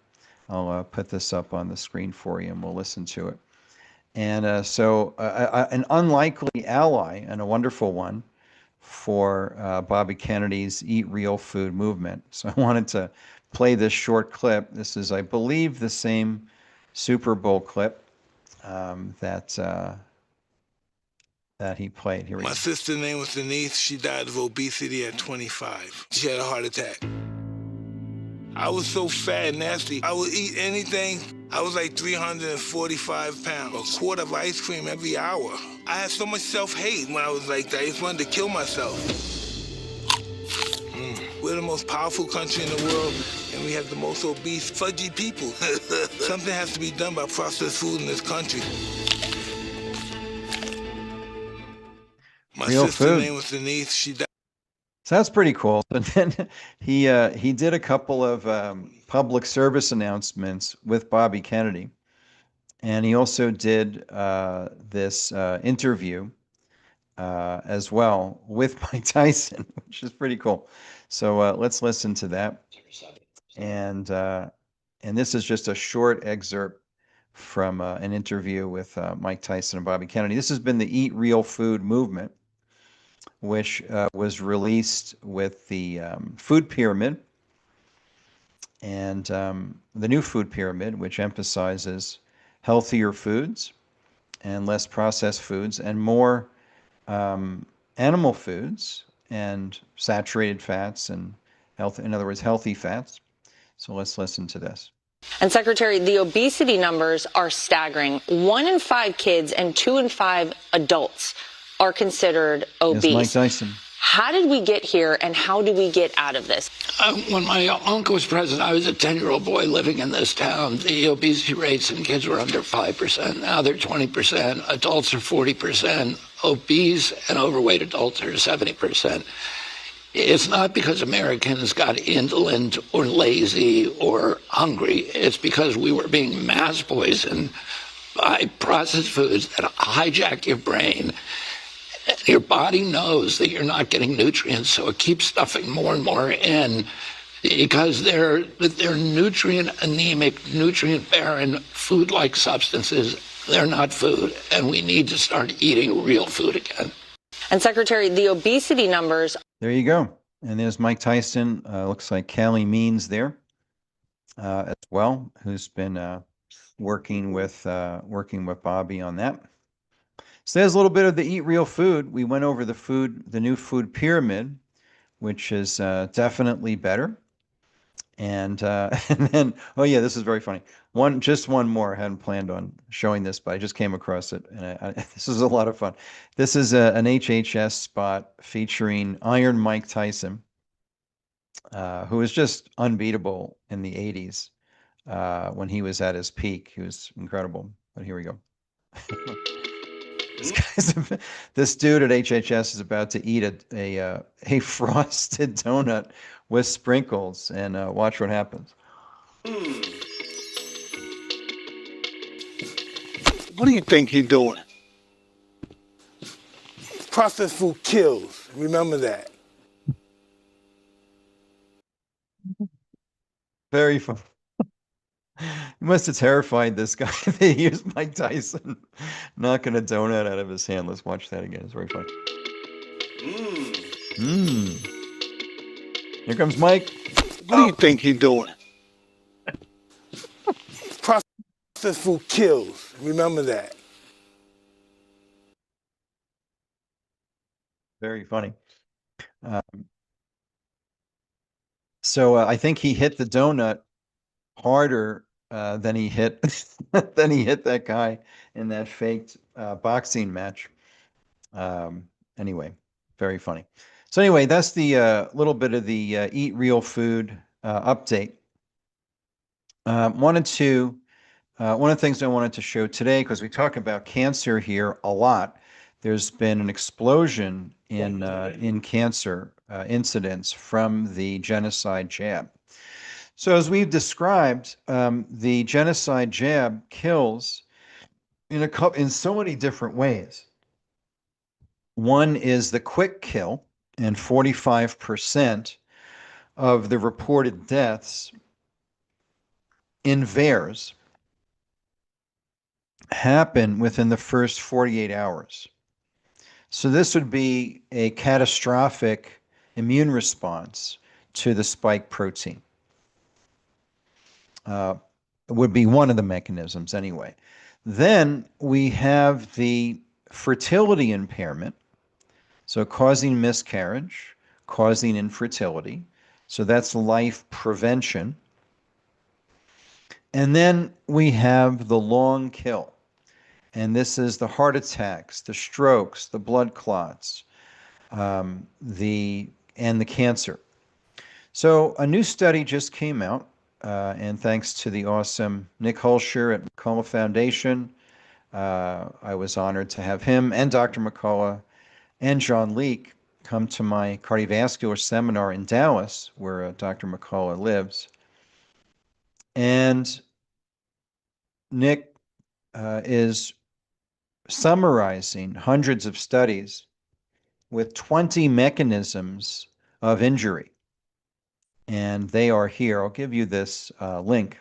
I'll put this up on the screen for you and we'll listen to it. And so an unlikely ally and a wonderful one for Bobby Kennedy's Eat Real Food movement. So I wanted to play this short clip. This is, I believe, the same Super Bowl clip that he played. Here we go. My sister's name was Denise. She died of obesity at 25. She had a heart attack. I was so fat and nasty. I would eat anything. I was like 345 pounds. A quart of ice cream every hour. I had so much self-hate when I was like that. I just wanted to kill myself. We're the most powerful country in the world, and we have the most obese, fudgy people. Something has to be done about processed food in this country. My sister's name was Denise. She died. So that's pretty cool. And then he did a couple of public service announcements with Bobby Kennedy, and he also did this interview as well with Mike Tyson, which is pretty cool. So let's listen to that. And this is just a short excerpt from an interview with Mike Tyson and Bobby Kennedy. This has been the Eat Real Food movement, which was released with the food pyramid and the new food pyramid, which emphasizes healthier foods and less processed foods and more animal foods and saturated fats and in other words, healthy fats. So let's listen to this. And Secretary, the obesity numbers are staggering. 1 in 5 kids and 2 in 5 adults are considered obese. Yes, Mike Tyson. How did we get here, and how do we get out of this? When my uncle was president, I was a 10-year-old boy living in this town. The obesity rates in kids were under 5%. Now they're 20%. Adults are 40%. Obese and overweight adults are 70%. It's not because Americans got indolent or lazy or hungry. It's because we were being mass poisoned by processed foods that hijack your brain. Your body knows that you're not getting nutrients, so it keeps stuffing more and more in because they're nutrient anemic, nutrient barren, food-like substances. They're not food, and we need to start eating real food again. And Secretary, the obesity numbers. There you go. And there's Mike Tyson. Looks like Callie Means there as well, who's been working with Bobby on that. So there's a little bit of the eat real food. We went over the new food pyramid, which is definitely better. And then, oh yeah, this is very funny. Just one more. I hadn't planned on showing this, but I just came across it, and this is a lot of fun. This is an HHS spot featuring Iron Mike Tyson, who was just unbeatable in the 80s when he was at his peak. He was incredible. But here we go. This dude at HHS is about to eat a frosted donut with sprinkles, and watch what happens. What do you think he's doing? Processed food kills. Remember that. Very fun. He must have terrified this guy. They used Mike Tyson knocking a donut out of his hand. Let's watch that again. It's very funny. Here comes Mike. What do you think he's doing? Processed food kills. Remember that. Very funny. So I think he hit the donut harder than he hit that guy in that faked boxing match. Anyway, very funny. So anyway, that's the little bit of the Eat Real Food update. One of the things I wanted to show today, because we talk about cancer here a lot, there's been an explosion in cancer incidents from the genocide jab. So as we've described, the genocide jab kills in so many different ways. One is the quick kill, and 45% of the reported deaths in VAERS happen within the first 48 hours. So this would be a catastrophic immune response to the spike protein. Would be one of the mechanisms anyway. Then we have the fertility impairment, so causing miscarriage, causing infertility. So that's life prevention. And then we have the long kill. And this is the heart attacks, the strokes, the blood clots, and the cancer. So a new study just came out, and thanks to the awesome Nick Hulsher at McCullough Foundation, I was honored to have him and Dr. McCullough and John Leake come to my cardiovascular seminar in Dallas, where Dr. McCullough lives. And Nick is summarizing hundreds of studies with 20 mechanisms of injury. And they are here. I'll give you this link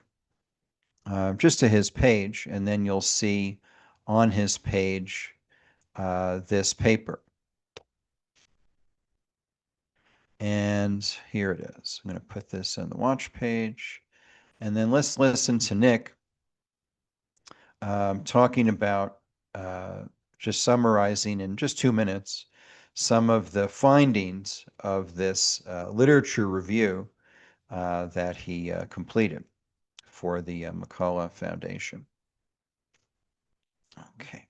just to his page, and then you'll see on his page this paper. And here it is. I'm going to put this on the watch page. And then let's listen to Nick talking about just summarizing in just 2 minutes some of the findings of this literature review that he completed for the McCullough Foundation. Okay.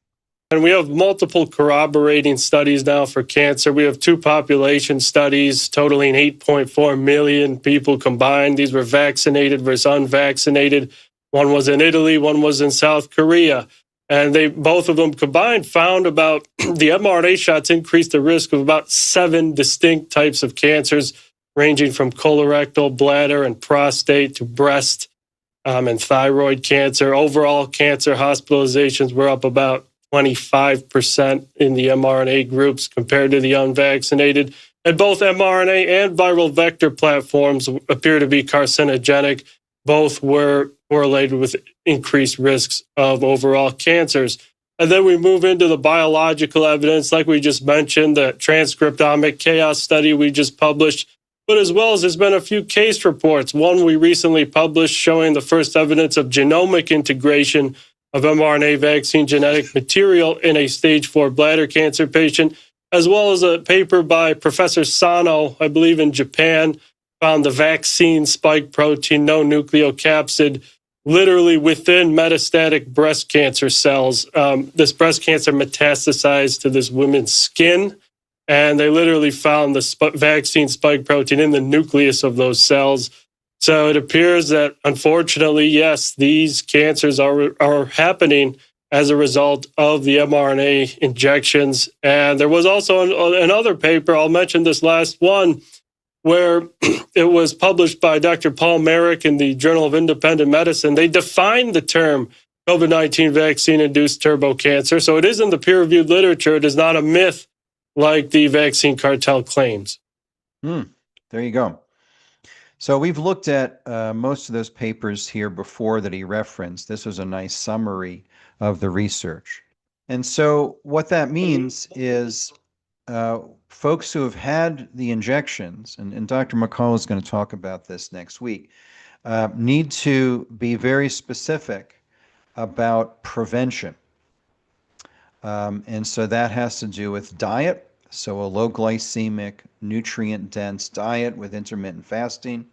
And we have multiple corroborating studies now for cancer. We have 2 population studies totaling 8.4 million people combined. These were vaccinated versus unvaccinated. One was in Italy, one was in South Korea. And both of them combined found about the mRNA shots increased the risk of about 7 distinct types of cancers, ranging from colorectal, bladder, and prostate to breast and thyroid cancer. Overall cancer hospitalizations were up about 25% in the mRNA groups compared to the unvaccinated. And both mRNA and viral vector platforms appear to be carcinogenic. Both were correlated with increased risks of overall cancers. And then we move into the biological evidence, like we just mentioned, the transcriptomic chaos study we just published, but as well as there's been a few case reports. One we recently published showing the first evidence of genomic integration of mRNA vaccine genetic material in a stage 4 bladder cancer patient, as well as a paper by Professor Sano, I believe in Japan, found the vaccine spike protein, no nucleocapsid, literally within metastatic breast cancer cells. This breast cancer metastasized to this woman's skin, and they literally found the vaccine spike protein in the nucleus of those cells. So it appears that, unfortunately, yes, these cancers are happening as a result of the mRNA injections. And there was also another paper, I'll mention this last one, where it was published by Dr. Paul Merrick in the Journal of Independent Medicine. They defined the term COVID-19 vaccine-induced turbo cancer. So it is in the peer-reviewed literature. It is not a myth like the vaccine cartel claims. There you go. So we've looked at most of those papers here before that he referenced. This was a nice summary of the research. And so what that means is folks who have had the injections, and Dr. McCall is going to talk about this next week, need to be very specific about prevention. And so that has to do with diet. So a low glycemic, nutrient-dense diet with intermittent fasting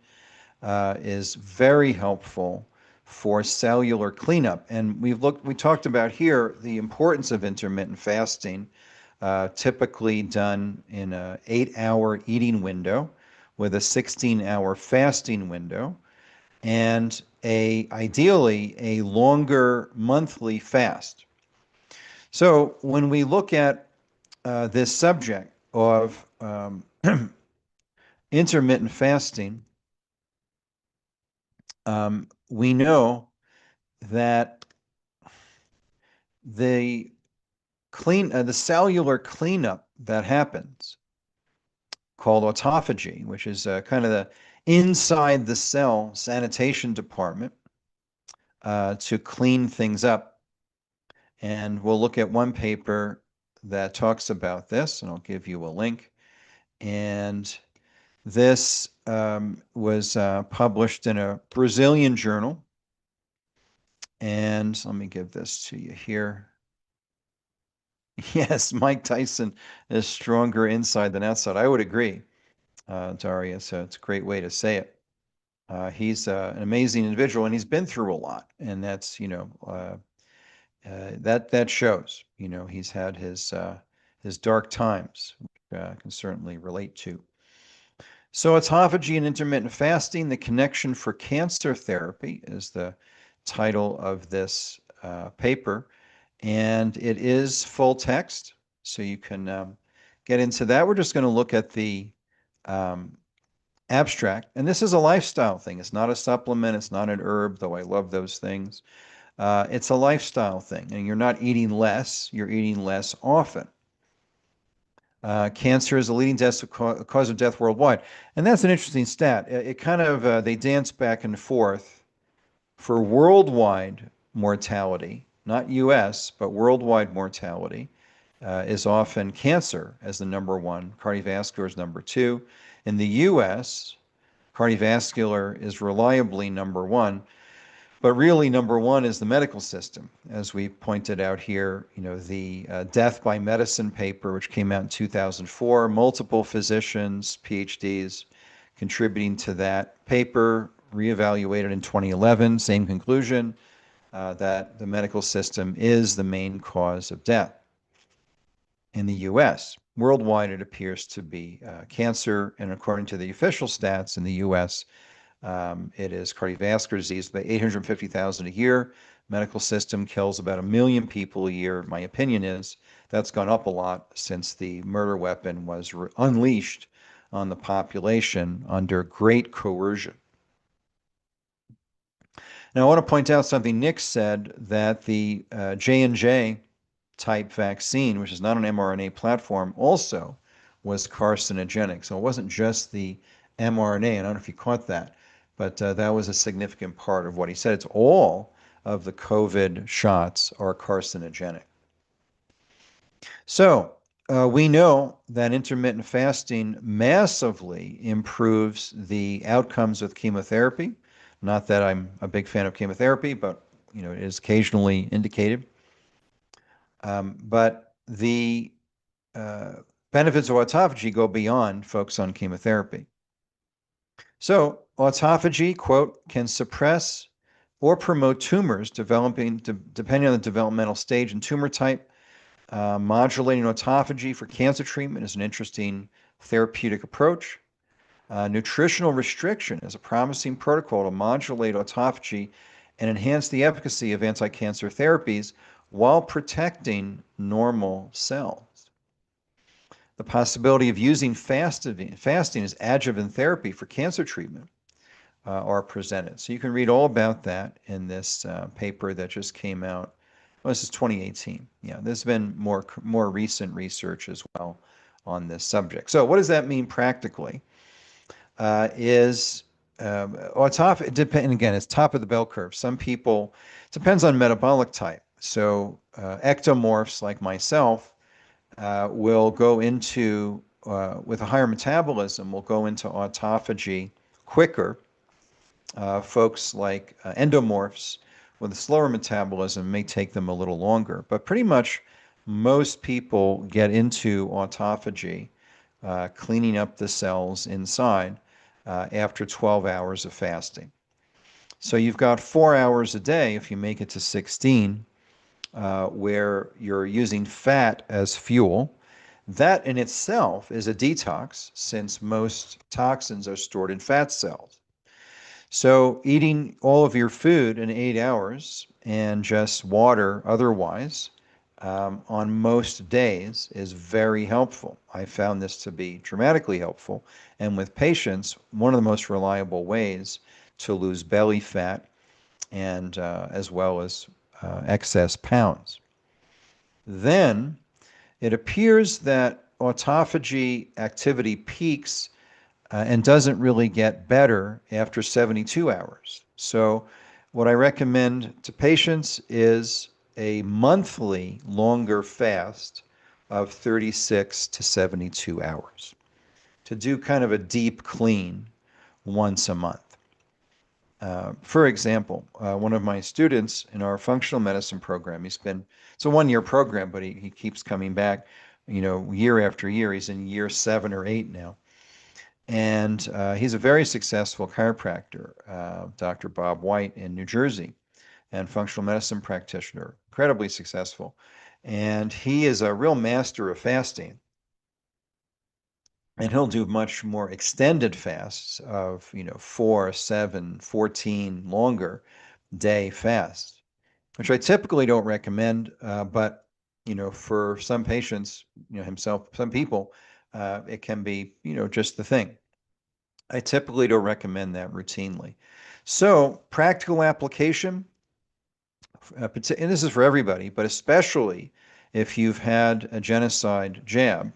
is very helpful for cellular cleanup. And we talked about here the importance of intermittent fasting, typically done in an 8-hour eating window with a 16-hour fasting window, and ideally a longer monthly fast. So when we look at this subject of intermittent fasting, we know that the cellular cleanup that happens, called autophagy, which is kind of the inside the cell sanitation department to clean things up. And we'll look at one paper that talks about this, and I'll give you a link. And this was published in a Brazilian journal. And let me give this to you here. Yes, Mike Tyson is stronger inside than outside. I would agree, Daria. So it's a great way to say it. He's an amazing individual, and he's been through a lot. And that's, that shows. He's had his dark times, which I can certainly relate to. So autophagy and intermittent fasting, the connection for cancer therapy is the title of this paper. And it is full text, so you can get into that. We're just going to look at the abstract. And this is a lifestyle thing. It's not a supplement. It's not an herb, though I love those things. It's a lifestyle thing. And you're not eating less. You're eating less often. Cancer is the leading cause of death worldwide. And that's an interesting stat. It kind of, they dance back and forth for worldwide mortality. Not U.S., but worldwide mortality is often cancer as the number one. Cardiovascular is number two. In the U.S., cardiovascular is reliably number one. But really, number one is the medical system. As we pointed out here, the Death by Medicine paper, which came out in 2004, multiple physicians, PhDs, contributing to that paper, reevaluated in 2011, same conclusion. That the medical system is the main cause of death. in the US. Worldwide, it appears to be cancer, and according to the official stats in the US, it is cardiovascular disease, about 850,000 a year. Medical system kills about 1 million people a year. My opinion is that's gone up a lot since the murder weapon was unleashed on the population under great coercion. Now, I want to point out something Nick said, that the J&J type vaccine, which is not an mRNA platform, also was carcinogenic. So it wasn't just the mRNA. I don't know if you caught that, but that was a significant part of what he said. It's all of the COVID shots are carcinogenic. So we know that intermittent fasting massively improves the outcomes with chemotherapy. Not that I'm a big fan of chemotherapy, but it is occasionally indicated. But the benefits of autophagy go beyond folks on chemotherapy. So autophagy, quote, can suppress or promote tumors developing, depending on the developmental stage and tumor type. Modulating autophagy for cancer treatment is an interesting therapeutic approach. Nutritional restriction is a promising protocol to modulate autophagy and enhance the efficacy of anti-cancer therapies while protecting normal cells. The possibility of using fasting as adjuvant therapy for cancer treatment are presented. So you can read all about that in this paper that just came out. Well, this is 2018. Yeah, there's been more recent research as well on this subject. So what does that mean practically? Autophagy, and again, it's top of the bell curve. Some people, it depends on metabolic type. So ectomorphs like myself will go into, with a higher metabolism, will go into autophagy quicker. Folks like endomorphs with a slower metabolism may take them a little longer. But pretty much most people get into autophagy, cleaning up the cells inside, after 12 hours of fasting. So you've got 4 hours a day, if you make it to 16, where you're using fat as fuel. That in itself is a detox, since most toxins are stored in fat cells. So eating all of your food in 8 hours and just water otherwise on most days is very helpful. I found this to be dramatically helpful. And with patients, one of the most reliable ways to lose belly fat and as well as excess pounds. Then it appears that autophagy activity peaks and doesn't really get better after 72 hours. So what I recommend to patients is a monthly longer fast of 36 to 72 hours to do kind of a deep clean once a month. For example, one of my students in our functional medicine program, it's a 1-year program, but he keeps coming back, year after year. He's in year 7 or 8 now. And he's a very successful chiropractor, Dr. Bob White in New Jersey, and functional medicine practitioner, incredibly successful. And he is a real master of fasting. And he'll do much more extended fasts of, 4, 7, 14 longer day fasts, which I typically don't recommend. But, for some patients, some people, it can be, just the thing. I typically don't recommend that routinely. So practical application, and this is for everybody, but especially if you've had a genocide jab,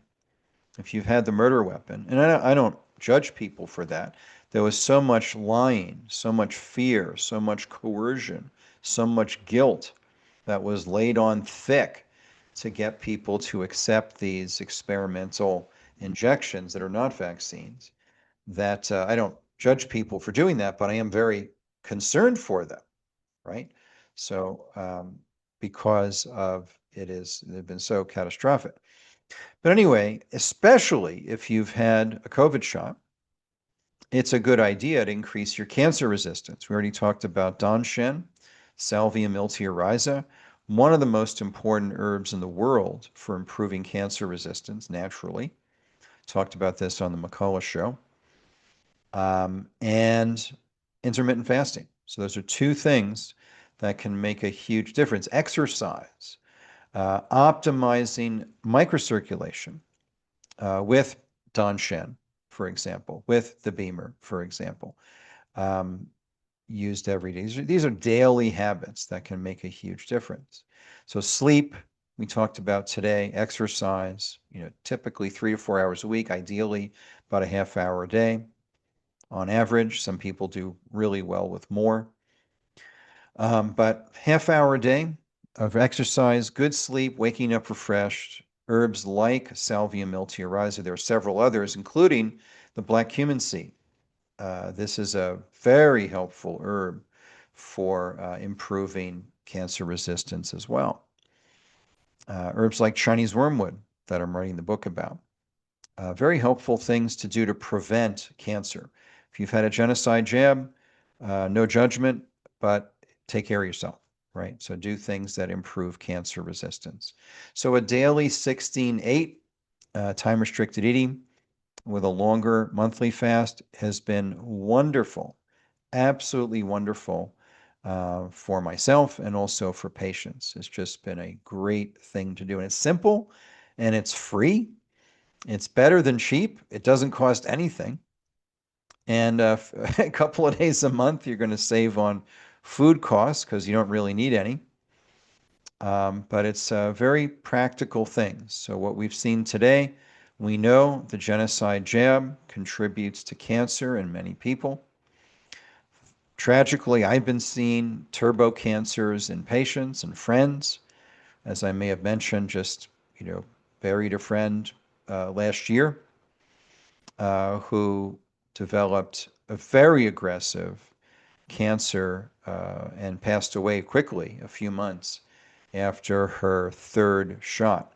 if you've had the murder weapon, and I don't judge people for that. There was so much lying, so much fear, so much coercion, so much guilt that was laid on thick to get people to accept these experimental injections that are not vaccines, that I don't judge people for doing that, but I am very concerned for them, right? So because they've been so catastrophic. But anyway, especially if you've had a COVID shot, it's a good idea to increase your cancer resistance. We already talked about Donshen, Salvia miltiorhiza, one of the most important herbs in the world for improving cancer resistance naturally. Talked about this on the McCullough show. And intermittent fasting. So those are two things that can make a huge difference. Exercise, optimizing microcirculation with Don Shen, for example, with the Beamer, for example, used every day. These are daily habits that can make a huge difference. So sleep, we talked about today, exercise, typically 3 to 4 hours a week, ideally about a half hour a day on average. Some people do really well with more. But half hour a day of exercise, good sleep, waking up refreshed, herbs like Salvia miltiorhiza. There are several others, including the black cumin seed. This is a very helpful herb for improving cancer resistance as well. Herbs like Chinese wormwood that I'm writing the book about. Very helpful things to do to prevent cancer. If you've had a genocide jab, no judgment, but take care of yourself, right? So do things that improve cancer resistance. So a daily 16-8 time-restricted eating with a longer monthly fast has been wonderful, absolutely wonderful for myself and also for patients. It's just been a great thing to do. And it's simple and it's free. It's better than cheap. It doesn't cost anything. And a couple of days a month, you're going to save on food costs because you don't really need any. But it's very practical things. So what we've seen today, we know the genocide jab contributes to cancer in many people. Tragically, I've been seeing turbo cancers in patients and friends. As I may have mentioned, just, buried a friend last year who developed a very aggressive cancer and passed away quickly, a few months after her third shot.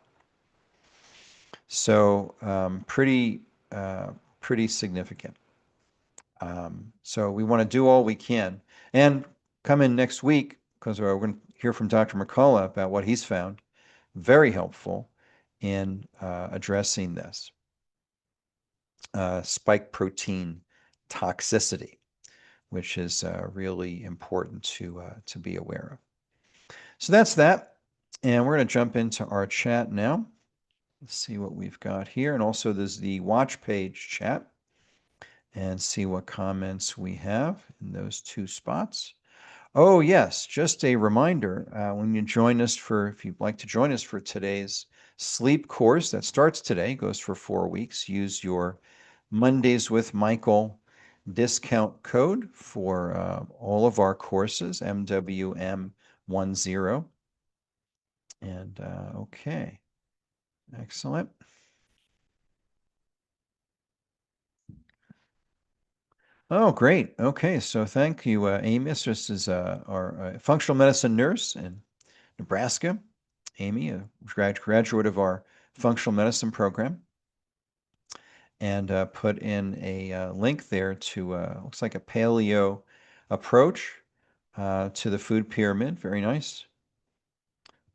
So pretty significant. So we want to do all we can. And come in next week, because we're going to hear from Dr. McCullough about what he's found. Very helpful in addressing this. Spike protein toxicity, which is really important to be aware of. So that's that. And we're going to jump into our chat now. Let's see what we've got here. And also there's the watch page chat. And see what comments we have in those two spots. Oh, yes, just a reminder, when you join us if you'd like to join us for today's sleep course that starts today, goes for 4 weeks, use your Mondays with Michael discount code for all of our courses, MWM10. And okay, excellent. Oh, great. Okay, so thank you, Amy. This is our functional medicine nurse in Nebraska. Amy, a graduate of our functional medicine program, and put in a link there to looks like a paleo approach to the food pyramid. Very nice.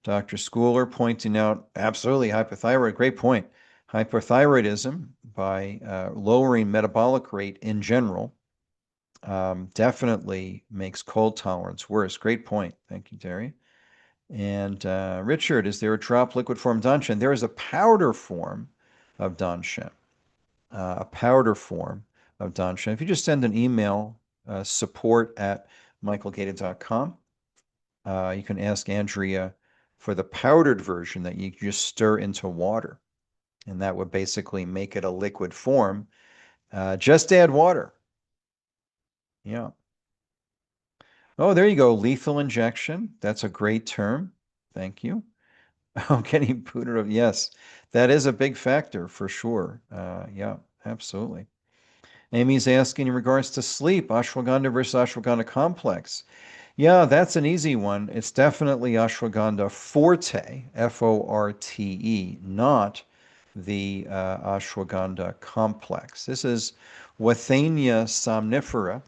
Dr. Schooler pointing out absolutely hypothyroid. Great point. Hypothyroidism by lowering metabolic rate in general definitely makes cold tolerance worse. Great point. Thank you, Terry. And Richard, is there a drop liquid form Danshen? There is a powder form of Danshen. A powder form of Danshen. If you just send an email, support@michaelgaeta.com, you can ask Andrea for the powdered version that you just stir into water. And that would basically make it a liquid form. Just add water. Yeah. Oh, there you go. Lethal injection. That's a great term. Thank you. Oh, getting powder of, yes, that is a big factor for sure. Yeah, absolutely. Amy's asking in regards to sleep, ashwagandha versus ashwagandha complex. Yeah, that's an easy one. It's definitely ashwagandha forte, Forte, not the ashwagandha complex. This is Withania somnifera.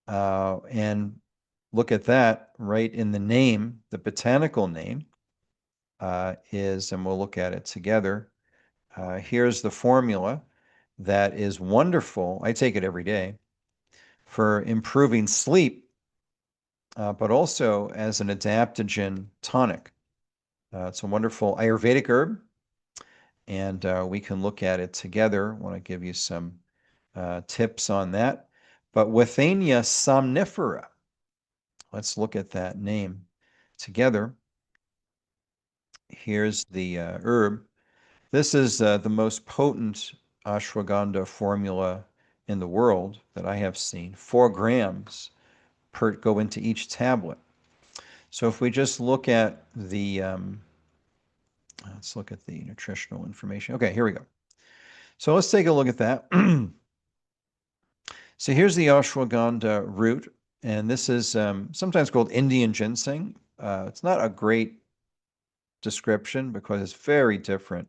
And look at that right in the name, the botanical name is, and we'll look at it together. Here's the formula that is wonderful. I take it every day for improving sleep, but also as an adaptogen tonic. It's a wonderful Ayurvedic herb, and we can look at it together. I want to give you some tips on that. But Withania somnifera, let's look at that name together. Here's the herb. This is the most potent ashwagandha formula in the world that I have seen. 4 grams go into each tablet. So if we just look at the, let's look at the nutritional information. Okay, here we go. So let's take a look at that. So here's the ashwagandha root, and this is sometimes called Indian ginseng. It's not a great description because it's very different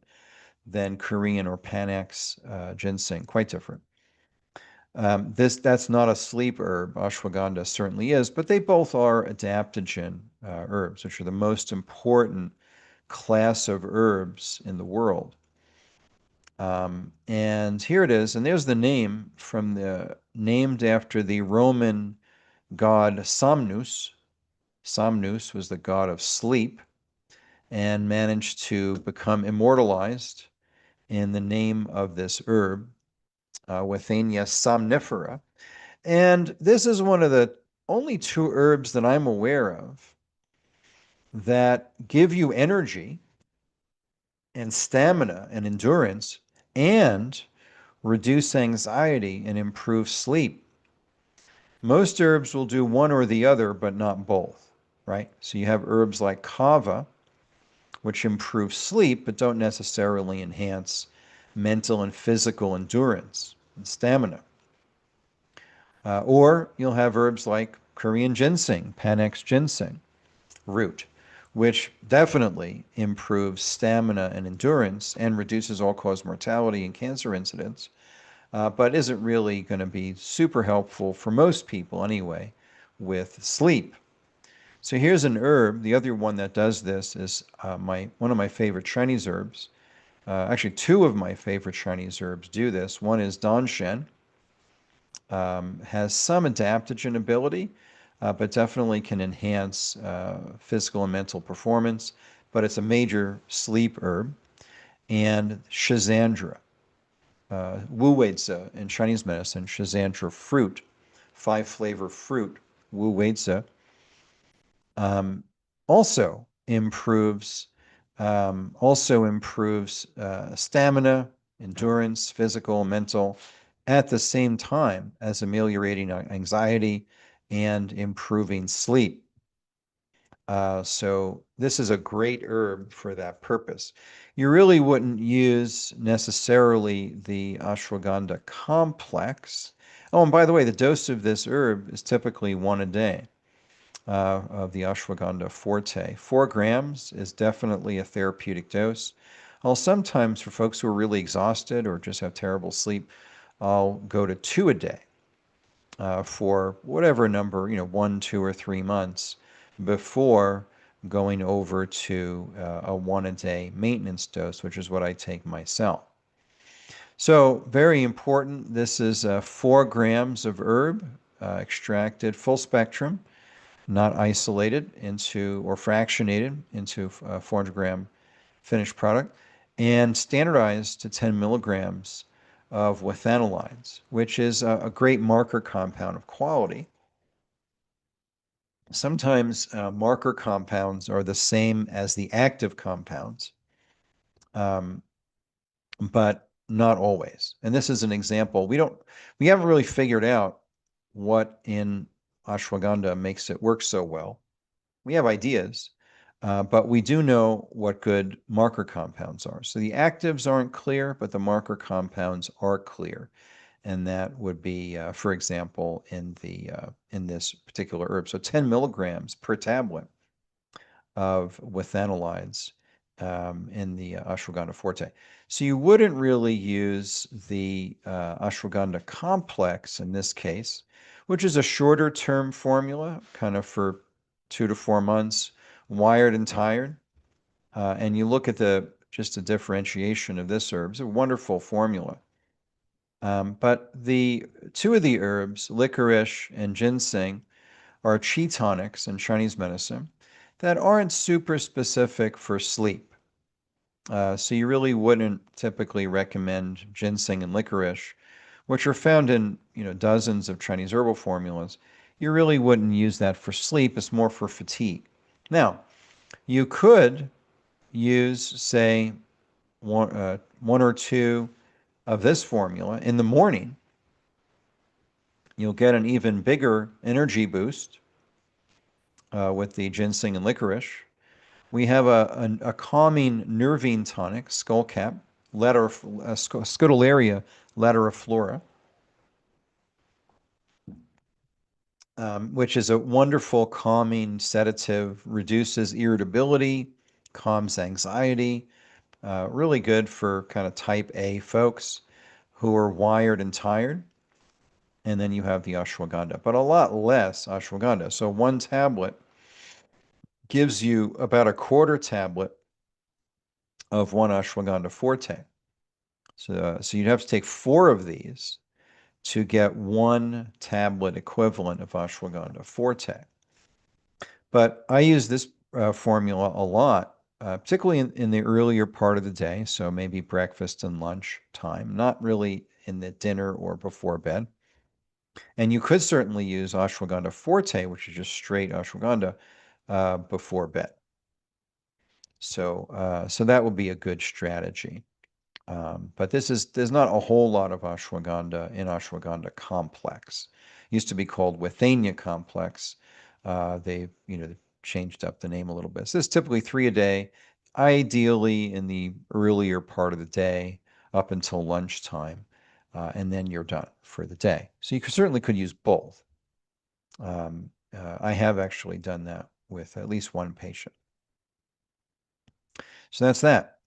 than Korean or Panax ginseng, quite different. That's not a sleep herb. Ashwagandha certainly is, but they both are adaptogen herbs, which are the most important class of herbs in the world. And here it is, and there's the name named after the Roman god Somnus. Somnus was the god of sleep and managed to become immortalized in the name of this herb, Withania somnifera. And this is one of the only 2 herbs that I'm aware of that give you energy and stamina and endurance and reduce anxiety and improve sleep. Most herbs will do one or the other, but not both, right? So you have herbs like kava, which improve sleep, but don't necessarily enhance mental and physical endurance and stamina. Or you'll have herbs like Korean ginseng, Panax ginseng root, which definitely improves stamina and endurance and reduces all-cause mortality and cancer incidence, but isn't really going to be super helpful for most people anyway with sleep. So here's an herb. The other one that does this is one of my favorite Chinese herbs. Actually, 2 of my favorite Chinese herbs do this. One is danshen. Has some adaptogen ability, but definitely can enhance physical and mental performance, but it's a major sleep herb. And Schizandra, Wu Weizi in Chinese medicine, Schizandra fruit, 5-flavor fruit, Wu Weizi, also improves stamina, endurance, physical, mental, at the same time as ameliorating anxiety and improving sleep. So this is a great herb for that purpose. You really wouldn't use necessarily the ashwagandha complex. Oh, and by the way, the dose of this herb is typically 1 a day of the ashwagandha forte. 4 grams is definitely a therapeutic dose. Sometimes for folks who are really exhausted or just have terrible sleep, I'll go to 2 a day for whatever number, 1, 2, or 3 months before going over to a 1 a day maintenance dose, which is what I take myself. So very important. This is 4 grams of herb extracted full spectrum, not isolated into or fractionated into a 400-gram finished product, and standardized to 10 milligrams of withanolides, which is a great marker compound of quality. Sometimes marker compounds are the same as the active compounds, but not always. And this is an example. We haven't really figured out what in ashwagandha makes it work so well. We have ideas, but we do know what good marker compounds are. So the actives aren't clear, but the marker compounds are clear. And that would be, for example, in this particular herb. So 10 milligrams per tablet of withanolides in the ashwagandha forte. So you wouldn't really use the ashwagandha complex in this case. which is a shorter term formula, kind of for 2 to 4 months, wired and tired. And you look at just the differentiation of this herb. It's a wonderful formula. But the two of the herbs, licorice and ginseng, are chi tonics in Chinese medicine that aren't super specific for sleep. So you really wouldn't typically recommend ginseng and licorice, which are found in dozens of Chinese herbal formulas. You really wouldn't use that for sleep. It's more for fatigue. Now, you could use, say, one or two of this formula in the morning. You'll get an even bigger energy boost with the ginseng and licorice. We have a calming nervine tonic, skullcap, Scutellaria lateriflora, which is a wonderful calming sedative, reduces irritability, calms anxiety, really good for kind of type A folks who are wired and tired. And then you have the ashwagandha, but a lot less ashwagandha. So one tablet gives you about a quarter tablet of one ashwagandha forte. So you'd have to take 4 of these to get 1 tablet equivalent of ashwagandha forte. But I use this formula a lot, particularly in the earlier part of the day, so maybe breakfast and lunch time, not really in the dinner or before bed. And you could certainly use ashwagandha forte, which is just straight ashwagandha, before bed. So that would be a good strategy. But there's not a whole lot of ashwagandha in ashwagandha complex. It used to be called withania complex. They changed up the name a little bit. So it's typically 3 a day, ideally in the earlier part of the day up until lunchtime, and then you're done for the day. So you certainly could use both. I have actually done that with at least one patient. So that's that.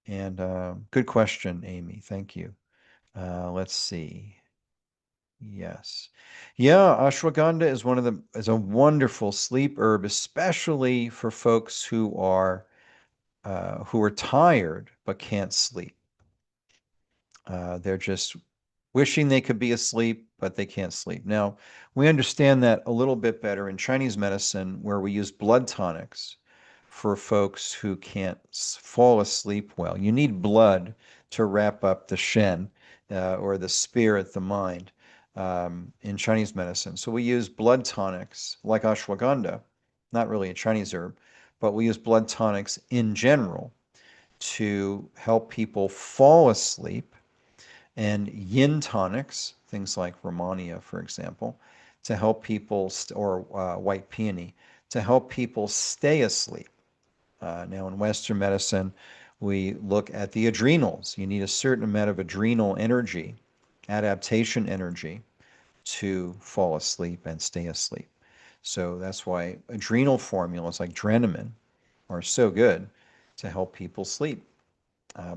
And good question, Amy. Thank you. Let's see. Yes. Yeah, ashwagandha is a wonderful sleep herb, especially for folks who are tired but can't sleep. They're just wishing they could be asleep, but they can't sleep. Now, we understand that a little bit better in Chinese medicine, where we use blood tonics for folks who can't fall asleep well. You need blood to wrap up the shen, or the spirit, the mind, in Chinese medicine. So we use blood tonics like ashwagandha, not really a Chinese herb, but we use blood tonics in general to help people fall asleep, and yin tonics, things like Romania, for example, to help people, or white peony, to help people stay asleep. Now, in Western medicine, we look at the adrenals. You need a certain amount of adrenal energy, adaptation energy, to fall asleep and stay asleep. So that's why adrenal formulas like Drenamin are so good to help people sleep.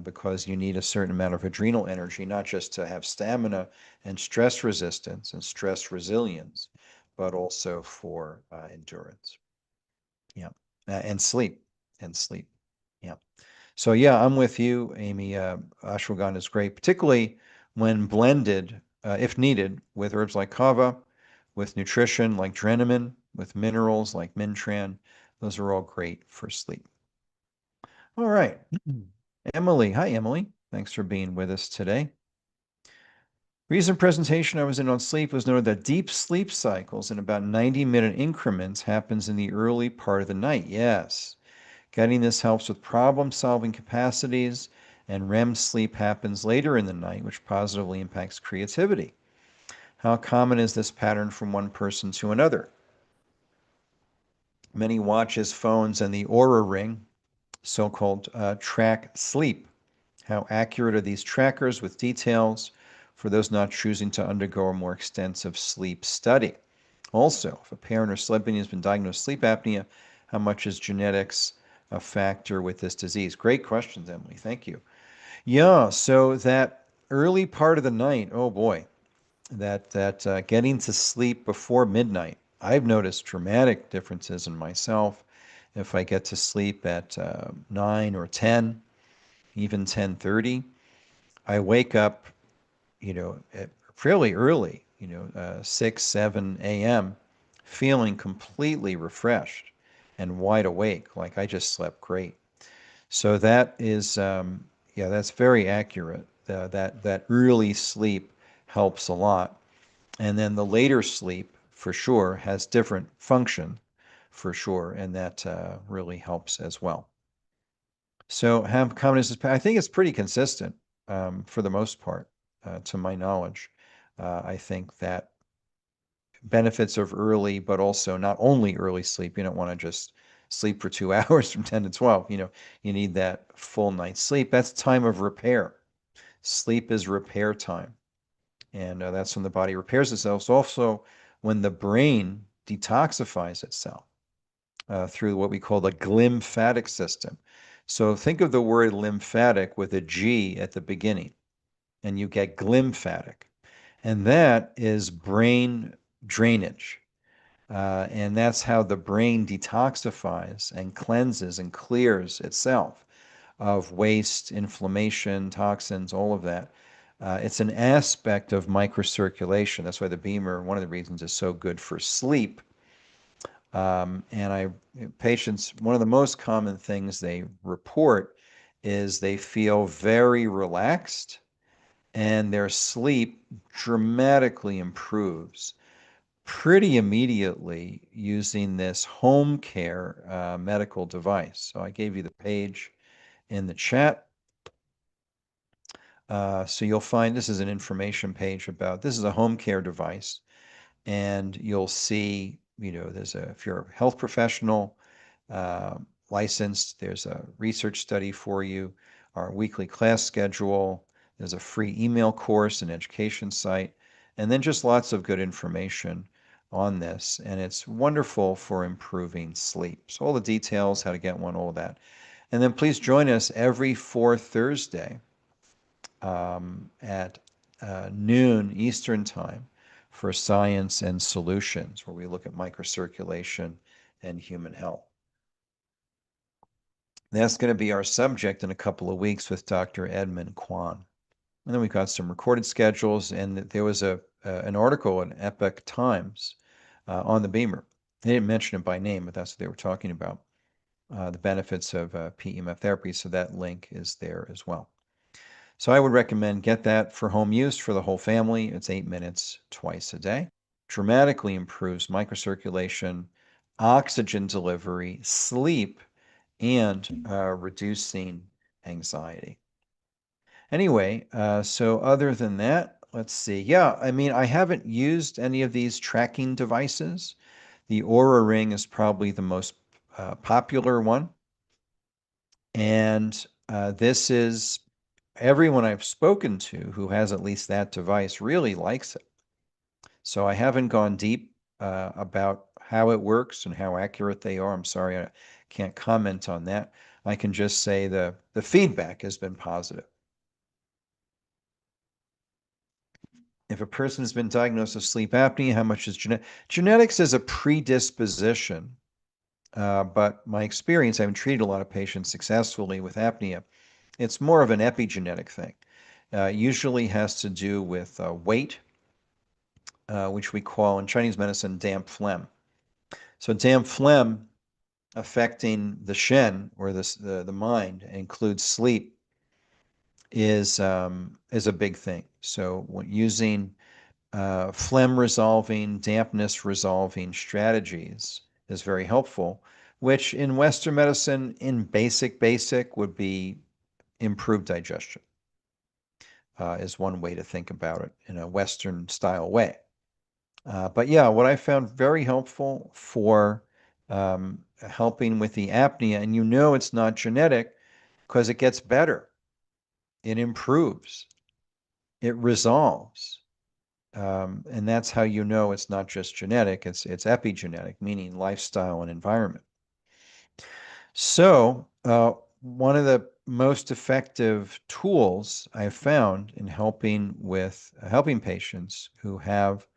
Because you need a certain amount of adrenal energy, not just to have stamina and stress resistance and stress resilience, but also for endurance. Yeah, and sleep. Yeah. So yeah, I'm with you, Amy. Ashwagandha is great, particularly when blended, if needed, with herbs like kava, with nutrition like Drenamin, with minerals like Mintran. Those are all great for sleep. All right. Emily. Hi, Emily. Thanks for being with us today. Recent presentation I was in on sleep was noted that deep sleep cycles in about 90-minute increments happens in the early part of the night. Yes. Getting this helps with problem-solving capacities, and REM sleep happens later in the night, which positively impacts creativity. How common is this pattern from one person to another? Many watches, phones, and the Oura Ring, so-called track sleep. How accurate are these trackers with details for those not choosing to undergo a more extensive sleep study? Also, if a parent or sibling has been diagnosed with sleep apnea, how much is genetics a factor with this disease? Great questions, Emily. Thank you. Yeah, so that early part of the night, oh boy. that getting to sleep before midnight. I've noticed dramatic differences in myself. If I get to sleep at 9 or 10, even 10:30, I wake up, fairly early, 6, 7 a.m., feeling completely refreshed and wide awake, like I just slept great. So that is, yeah, that's very accurate. That early sleep helps a lot. And then the later sleep, for sure, has different function, for sure, and that really helps as well. So have confidence I think it's pretty consistent for the most part, to my knowledge. I think that benefits of early, but also not only early sleep. You don't want to just sleep for 2 hours from 10 to 12. You need that full night's sleep. That's time of repair. Sleep is repair time. And that's when the body repairs itself. It's also when the brain detoxifies itself through what we call the glymphatic system. So think of the word lymphatic with a G at the beginning, and you get glymphatic. And that is brain drainage. And that's how the brain detoxifies and cleanses and clears itself of waste, inflammation, toxins, all of that. It's an aspect of microcirculation. That's why the Beamer, one of the reasons, is so good for sleep. Patients, one of the most common things they report is they feel very relaxed and their sleep dramatically improves pretty immediately using this home care medical device. So I gave you the page in the chat. So you'll find this is an information page about, this is a home care device, and you'll see, if you're a health professional, licensed, there's a research study for you, our weekly class schedule, there's a free email course and education site, and then just lots of good information on this. And it's wonderful for improving sleep. So all the details, how to get one, all of that. And then please join us every fourth Thursday at noon Eastern Time for Science and Solutions, where we look at microcirculation and human health. That's going to be our subject in a couple of weeks with Dr. Edmund Kwan. And then we've got some recorded schedules, and there was an article in Epoch Times on the Beamer. They didn't mention it by name, but that's what they were talking about, the benefits of PEMF therapy, so that link is there as well. So I would recommend get that for home use for the whole family. It's 8 minutes twice a day. Dramatically improves microcirculation, oxygen delivery, sleep, and reducing anxiety. Anyway, so other than that, let's see. Yeah, I mean, I haven't used any of these tracking devices. The Oura Ring is probably the most popular one. And this is everyone I've spoken to who has at least that device really likes it. So I haven't gone deep about how it works and how accurate they are. I'm sorry, I can't comment on that. I can just say the feedback has been positive. If a person has been diagnosed with sleep apnea, how much is genetics is a predisposition, but my experience, I haven't treated a lot of patients successfully with apnea. It's more of an epigenetic thing. Usually has to do with weight, which we call in Chinese medicine damp phlegm. So damp phlegm affecting the shen, or the mind, includes sleep, is a big thing. So when using phlegm resolving, dampness resolving strategies is very helpful, which in Western medicine, in basic would be improved digestion. Is one way to think about it in a Western style way. But yeah, what I found very helpful for helping with the apnea, and it's not genetic because it gets better, it improves, it resolves. And that's how it's not just genetic, it's epigenetic, meaning lifestyle and environment. So one of the most effective tools I've found in helping patients who have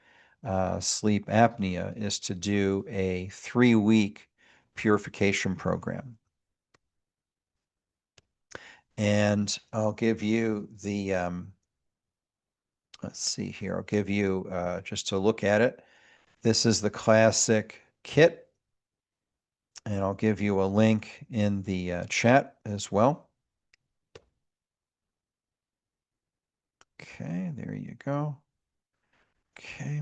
sleep apnea is to do a 3-week purification program. And I'll give you the, let's see here, I'll give you just to look at it. This is the classic kit, and I'll give you a link in the chat as well. Okay, there you go. Okay.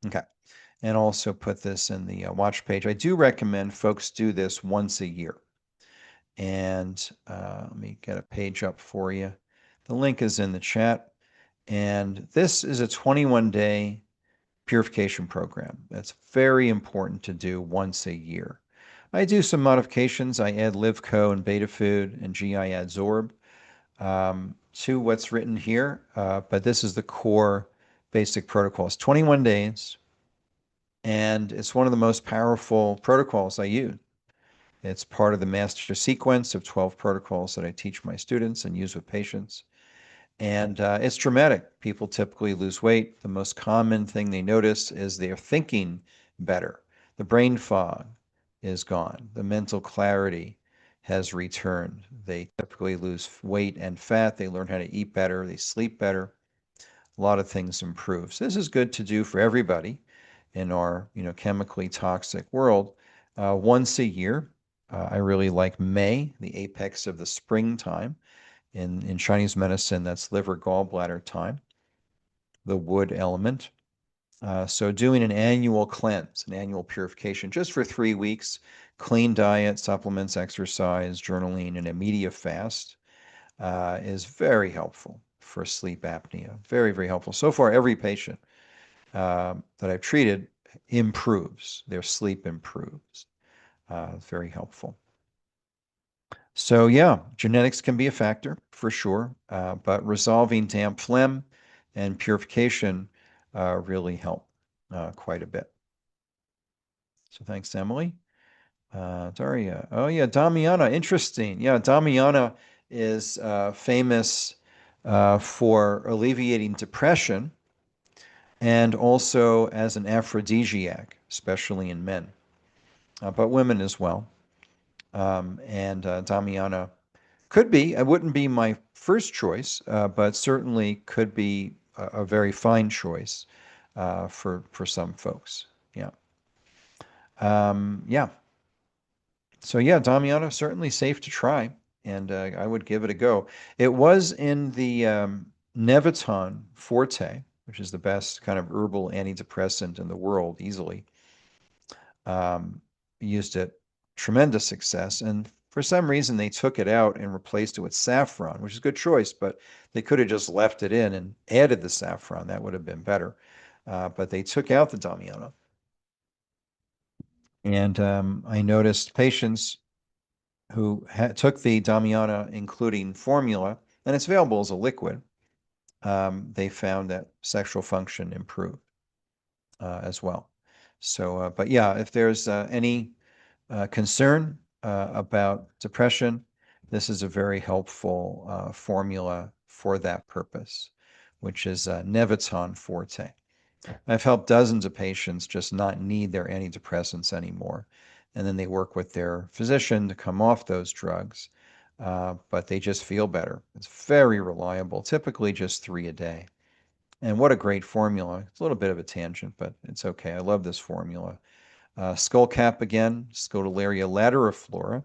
Okay. And also put this in the watch page. I do recommend folks do this once a year. And let me get a page up for you. The link is in the chat. And this is a 21-day purification program. That's very important to do once a year. I do some modifications. I add LivCo and Betafood and GI Adsorb to what's written here. But this is the core basic protocol. It's 21 days. And it's one of the most powerful protocols I use. It's part of the master sequence of 12 protocols that I teach my students and use with patients. And it's dramatic. People typically lose weight. The most common thing they notice is they're thinking better. The brain fog is gone. The mental clarity has returned. They typically lose weight and fat. They learn how to eat better. They sleep better. A lot of things improve. So this is good to do for everybody in our, chemically toxic world. Once a year, I really like May, the apex of the springtime. In Chinese medicine, that's liver gallbladder time, the wood element. So doing an annual cleanse, an annual purification, just for 3 weeks, clean diet, supplements, exercise, journaling, and a media fast is very helpful for sleep apnea. Very, very helpful. So far, every patient that I've treated improves. Their sleep improves. Very helpful. So yeah, genetics can be a factor for sure, but resolving damp phlegm and purification really help quite a bit. So thanks, Emily. Daria. Oh yeah, Damiana. Interesting. Yeah, Damiana is famous for alleviating depression and also as an aphrodisiac, especially in men, but women as well. And Damiana could be, it wouldn't be my first choice, but certainly could be a very fine choice for some folks. Yeah. Yeah. So yeah, Damiana, certainly safe to try, and I would give it a go. It was in the Neviton Forte, which is the best kind of herbal antidepressant in the world, easily. Used it, tremendous success, and for some reason they took it out and replaced it with saffron, which is a good choice, but they could have just left it in and added the saffron. That would have been better. But they took out the Damiana. And I noticed patients who took the Damiana, including formula, and it's available as a liquid, they found that sexual function improved as well. So, but yeah, if there's any concern about depression, this is a very helpful formula for that purpose, which is Neviton Forte. I've helped dozens of patients just not need their antidepressants anymore. And then they work with their physician to come off those drugs, but they just feel better. It's very reliable, typically just 3 a day. And what a great formula. It's a little bit of a tangent, but it's okay. I love this formula. Skullcap again, Scutellaria lateriflora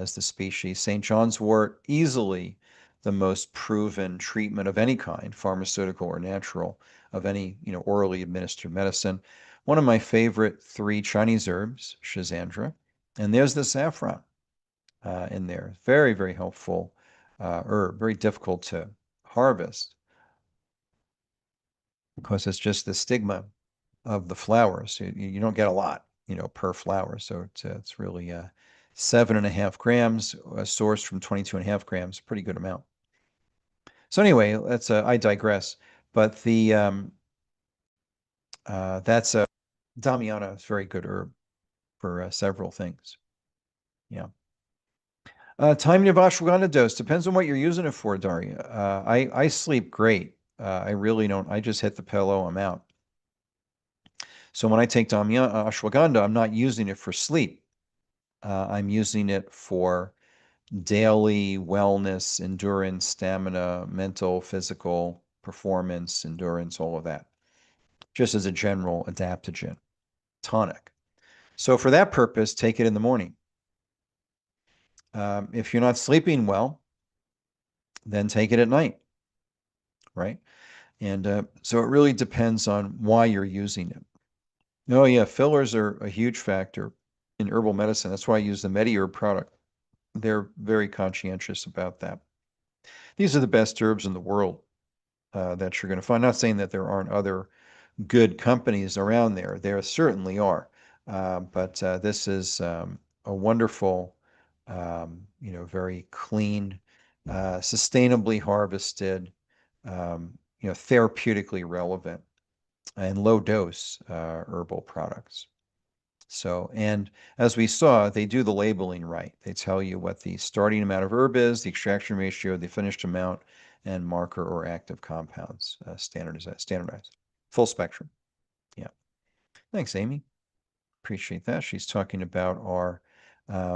is the species. St. John's wort, easily the most proven treatment of any kind, pharmaceutical or natural, of any orally administered medicine. One of my favorite 3 Chinese herbs, Schizandra, and there's the saffron in there. Very, very helpful herb. Very difficult to harvest because it's just the stigma of the flowers. You don't get a lot, per flower. So it's really 7.5 grams, sourced from 22.5 grams, pretty good amount. So anyway, that's I digress. But the that's a Damiana is very good herb for several things. Yeah. Timing of ashwagandha dose depends on what you're using it for, Daria. I sleep great. I really don't. I just hit the pillow. I'm out. So when I take ashwagandha, I'm not using it for sleep. I'm using it for daily wellness, endurance, stamina, mental, physical performance, endurance, all of that, just as a general adaptogen tonic. So for that purpose, take it in the morning. If you're not sleeping well, then take it at night, right? And so it really depends on why you're using it. Oh yeah, fillers are a huge factor in herbal medicine. That's why I use the MediHerb product. They're very conscientious about that. These are the best herbs in the world that you're going to find. Not saying that there aren't other good companies around there. There certainly are. But this is a wonderful, very clean, sustainably harvested, therapeutically relevant and low dose herbal products. So, and as we saw, they do the labeling right. They tell you what the starting amount of herb is, the extraction ratio, the finished amount, and marker or active compounds, standardized, full spectrum. Yeah. Thanks, Amy. Appreciate that. She's talking about our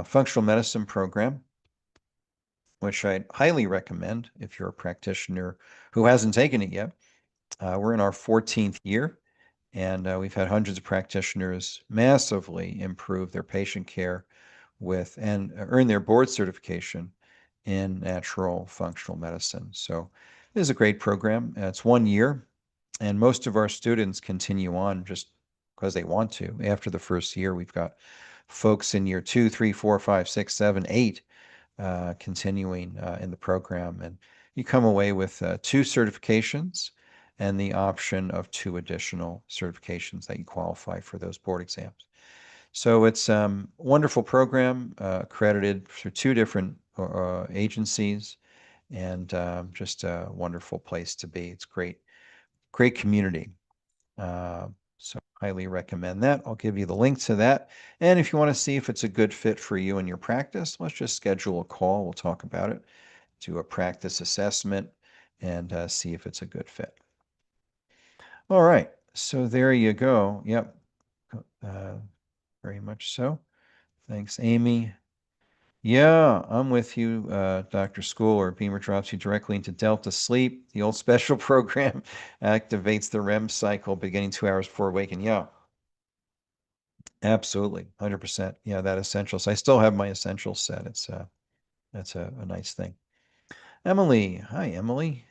functional medicine program, which I'd highly recommend if you're a practitioner who hasn't taken it yet. We're in our 14th year, and we've had hundreds of practitioners massively improve their patient care with and earn their board certification in natural functional medicine. So it is a great program. It's 1 year, and most of our students continue on just because they want to. After the first year, we've got folks in year 2, 3, 4, 5, 6, 7, 8 continuing in the program. And you come away with 2 certifications and the option of 2 additional certifications that you qualify for those board exams. So it's a wonderful program, accredited through 2 different agencies, and just a wonderful place to be. It's great community. So highly recommend that. I'll give you the link to that. And if you want to see if it's a good fit for you and your practice, let's just schedule a call. We'll talk about it, do a practice assessment, and see if it's a good fit. All right. So there you go. Yep. Very much so. Thanks, Amy. Yeah, I'm with you, Dr. School. Beamer drops you directly into Delta sleep. The old special program activates the REM cycle beginning 2 hours before waking. Yeah, absolutely, 100%. Yeah, that essentials. I still have my essentials set. That's a nice thing. Emily, hi, Emily.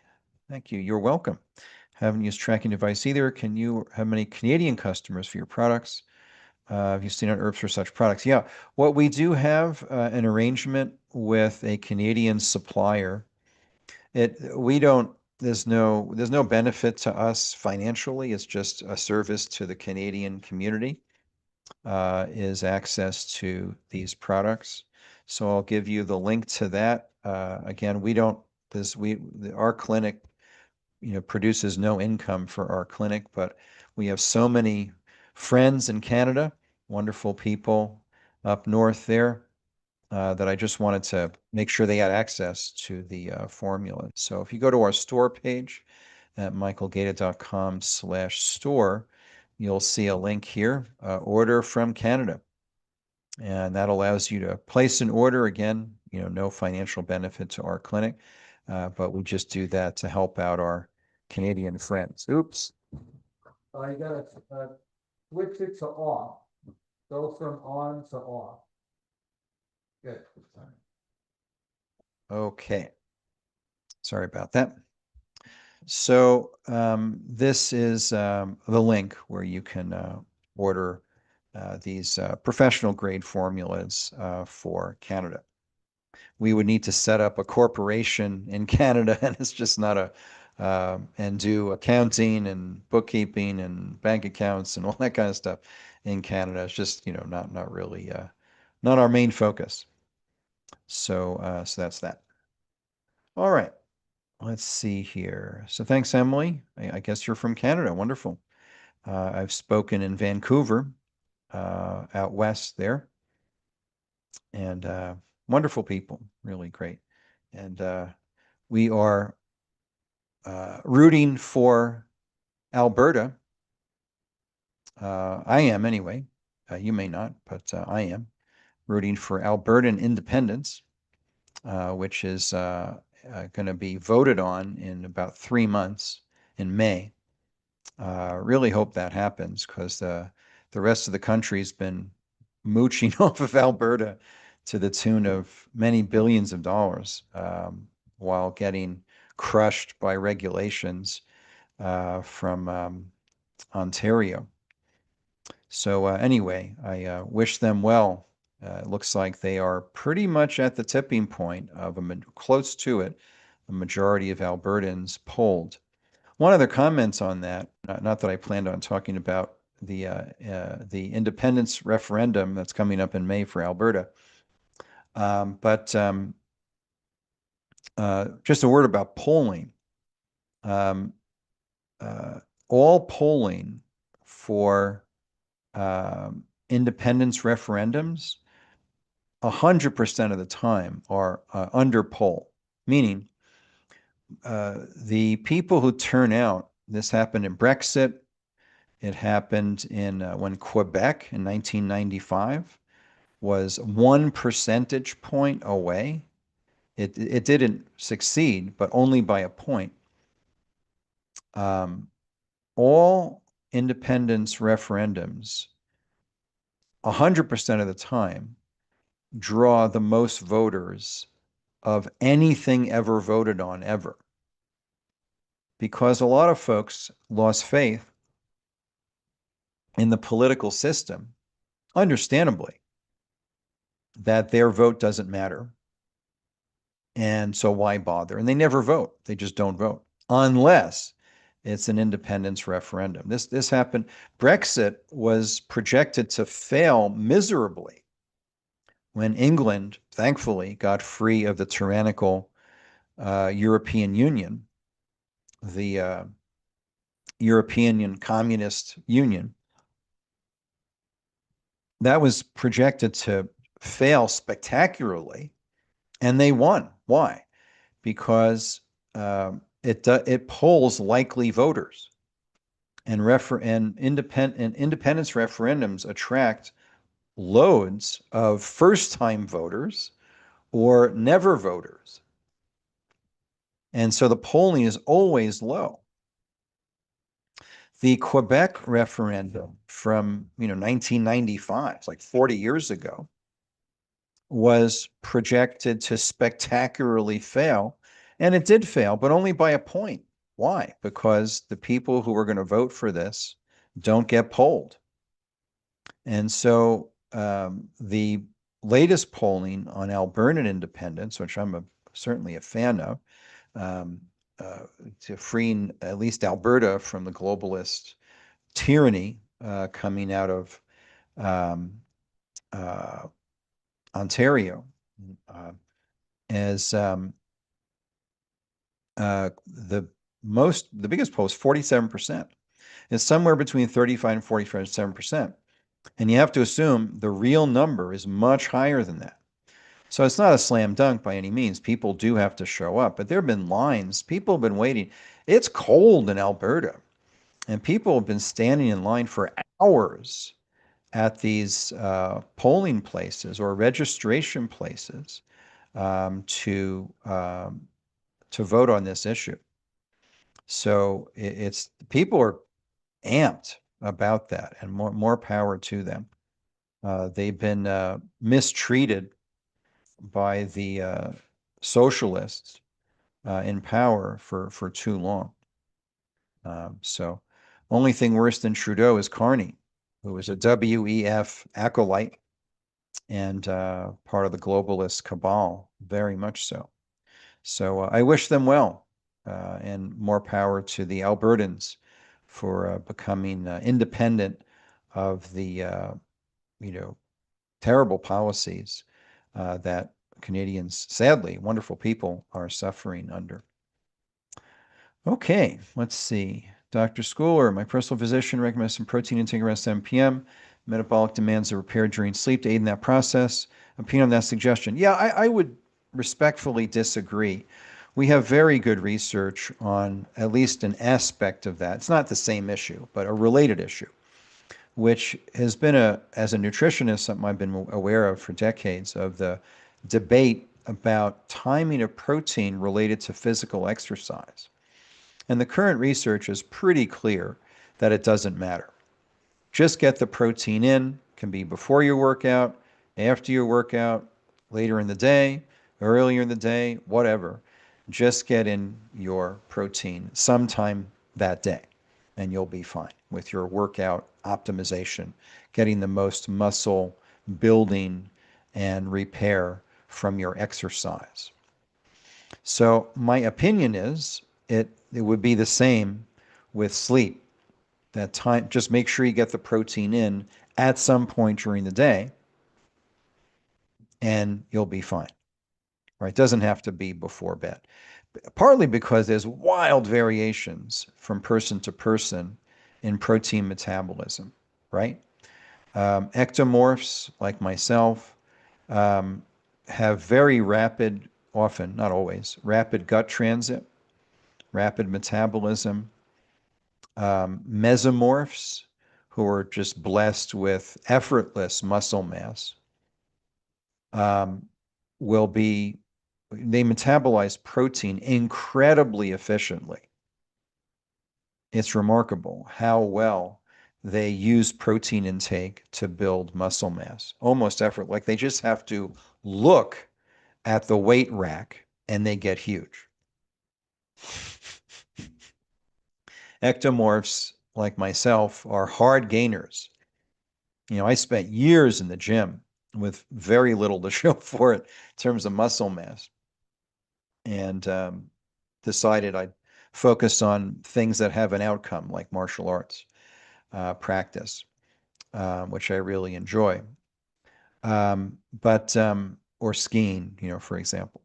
Thank you. You're welcome. Haven't used tracking device either. Can you have many Canadian customers for your products? Have you seen on herbs for such products? Yeah, what we do have an arrangement with a Canadian supplier. There's no benefit to us financially. It's just a service to the Canadian community, is access to these products. So I'll give you the link to that. Again, our clinic, produces no income for our clinic, but we have so many friends in Canada, wonderful people up north there, that I just wanted to make sure they had access to the formula. So if you go to our store page at michaelgaeta.com/store, you'll see a link here, order from Canada. And that allows you to place an order. Again, no financial benefit to our clinic, but we just do that to help out our Canadian friends. Oops. You gotta switch it to off. Go from on to off. Good. Okay. Sorry about that. So this is the link where you can order these professional grade formulas for Canada. We would need to set up a corporation in Canada, and it's just not and do accounting and bookkeeping and bank accounts and all that kind of stuff in Canada. It's just, not really, not our main focus. So that's that. All right. Let's see here. So thanks, Emily. I guess you're from Canada. Wonderful. I've spoken in Vancouver, out west there. and wonderful people, really great. And we are rooting for Alberta. I am anyway. You may not, but I am rooting for Albertan independence, which is going to be voted on in about 3 months in May. Really hope that happens because the rest of the country's been mooching off of Alberta to the tune of many billions of dollars, while getting crushed by regulations from Ontario. So anyway, I wish them well. It looks like they are pretty much at the tipping point of close to it, a majority of Albertans polled. One other comments on that, not that I planned on talking about the independence referendum that's coming up in May for Alberta, but just a word about polling. All polling for independence referendums, 100% of the time are under poll, meaning the people who turn out, this happened in Brexit, it happened in when Quebec in 1995 was 1 percentage point away. It didn't succeed, but only by a point. All independence referendums, 100% of the time, draw the most voters of anything ever voted on ever. Because a lot of folks lost faith in the political system, understandably, that their vote doesn't matter. And so why bother? And they never vote. They just don't vote unless it's an independence referendum. This happened. Brexit was projected to fail miserably when England, thankfully, got free of the tyrannical European Union, the European Communist Union. That was projected to fail spectacularly, and they won. Why? Because it polls likely voters, and independence referendums attract loads of first-time voters or never voters, and so the polling is always low. The Quebec referendum from 1995, like 40 years ago, was projected to spectacularly fail, and it did fail, but only by a point. Why? Because the people who are going to vote for this don't get polled. And so the latest polling on Albertan independence, which I'm certainly a fan of, to freeing at least Alberta from the globalist tyranny coming out of Ontario, as the biggest poll is 47%. It's somewhere between 35 and 47%. And you have to assume the real number is much higher than that. So it's not a slam dunk by any means. People do have to show up, but there have been lines. People have been waiting. It's cold in Alberta, and people have been standing in line for hours at these polling places or registration places to vote on this issue. So it's people are amped about that, and more power to them. They've been mistreated by the socialists in power for too long. So only thing worse than Trudeau is Carney, who was a WEF acolyte and part of the globalist cabal, very much so. So I wish them well, and more power to the Albertans for becoming independent of the terrible policies that Canadians, sadly, wonderful people, are suffering under. Okay, let's see. Dr. Schooler, my personal physician, recommends some protein intake around 7 p.m. Metabolic demands are repaired during sleep to aid in that process. Opinion on that suggestion. Yeah, I would respectfully disagree. We have very good research on at least an aspect of that. It's not the same issue, but a related issue, which has been as a nutritionist, something I've been aware of for decades, of the debate about timing of protein related to physical exercise. And the current research is pretty clear that it doesn't matter. Just get the protein in, can be before your workout, after your workout, later in the day, earlier in the day, whatever. Just get in your protein sometime that day, and you'll be fine with your workout optimization, getting the most muscle building and repair from your exercise. So my opinion is it would be the same with sleep. That time, just make sure you get the protein in at some point during the day, and you'll be fine. Right? It doesn't have to be before bed. Partly because there's wild variations from person to person in protein metabolism, right? Ectomorphs like myself have very rapid, often, not always, rapid gut transit, rapid metabolism. Mesomorphs, who are just blessed with effortless muscle mass, they metabolize protein incredibly efficiently. It's remarkable how well they use protein intake to build muscle mass, almost effort. Like they just have to look at the weight rack and they get huge. Ectomorphs, like myself, are hard gainers. I spent years in the gym with very little to show for it in terms of muscle mass, and decided I'd focus on things that have an outcome, like martial arts practice, which I really enjoy, or skiing, for example.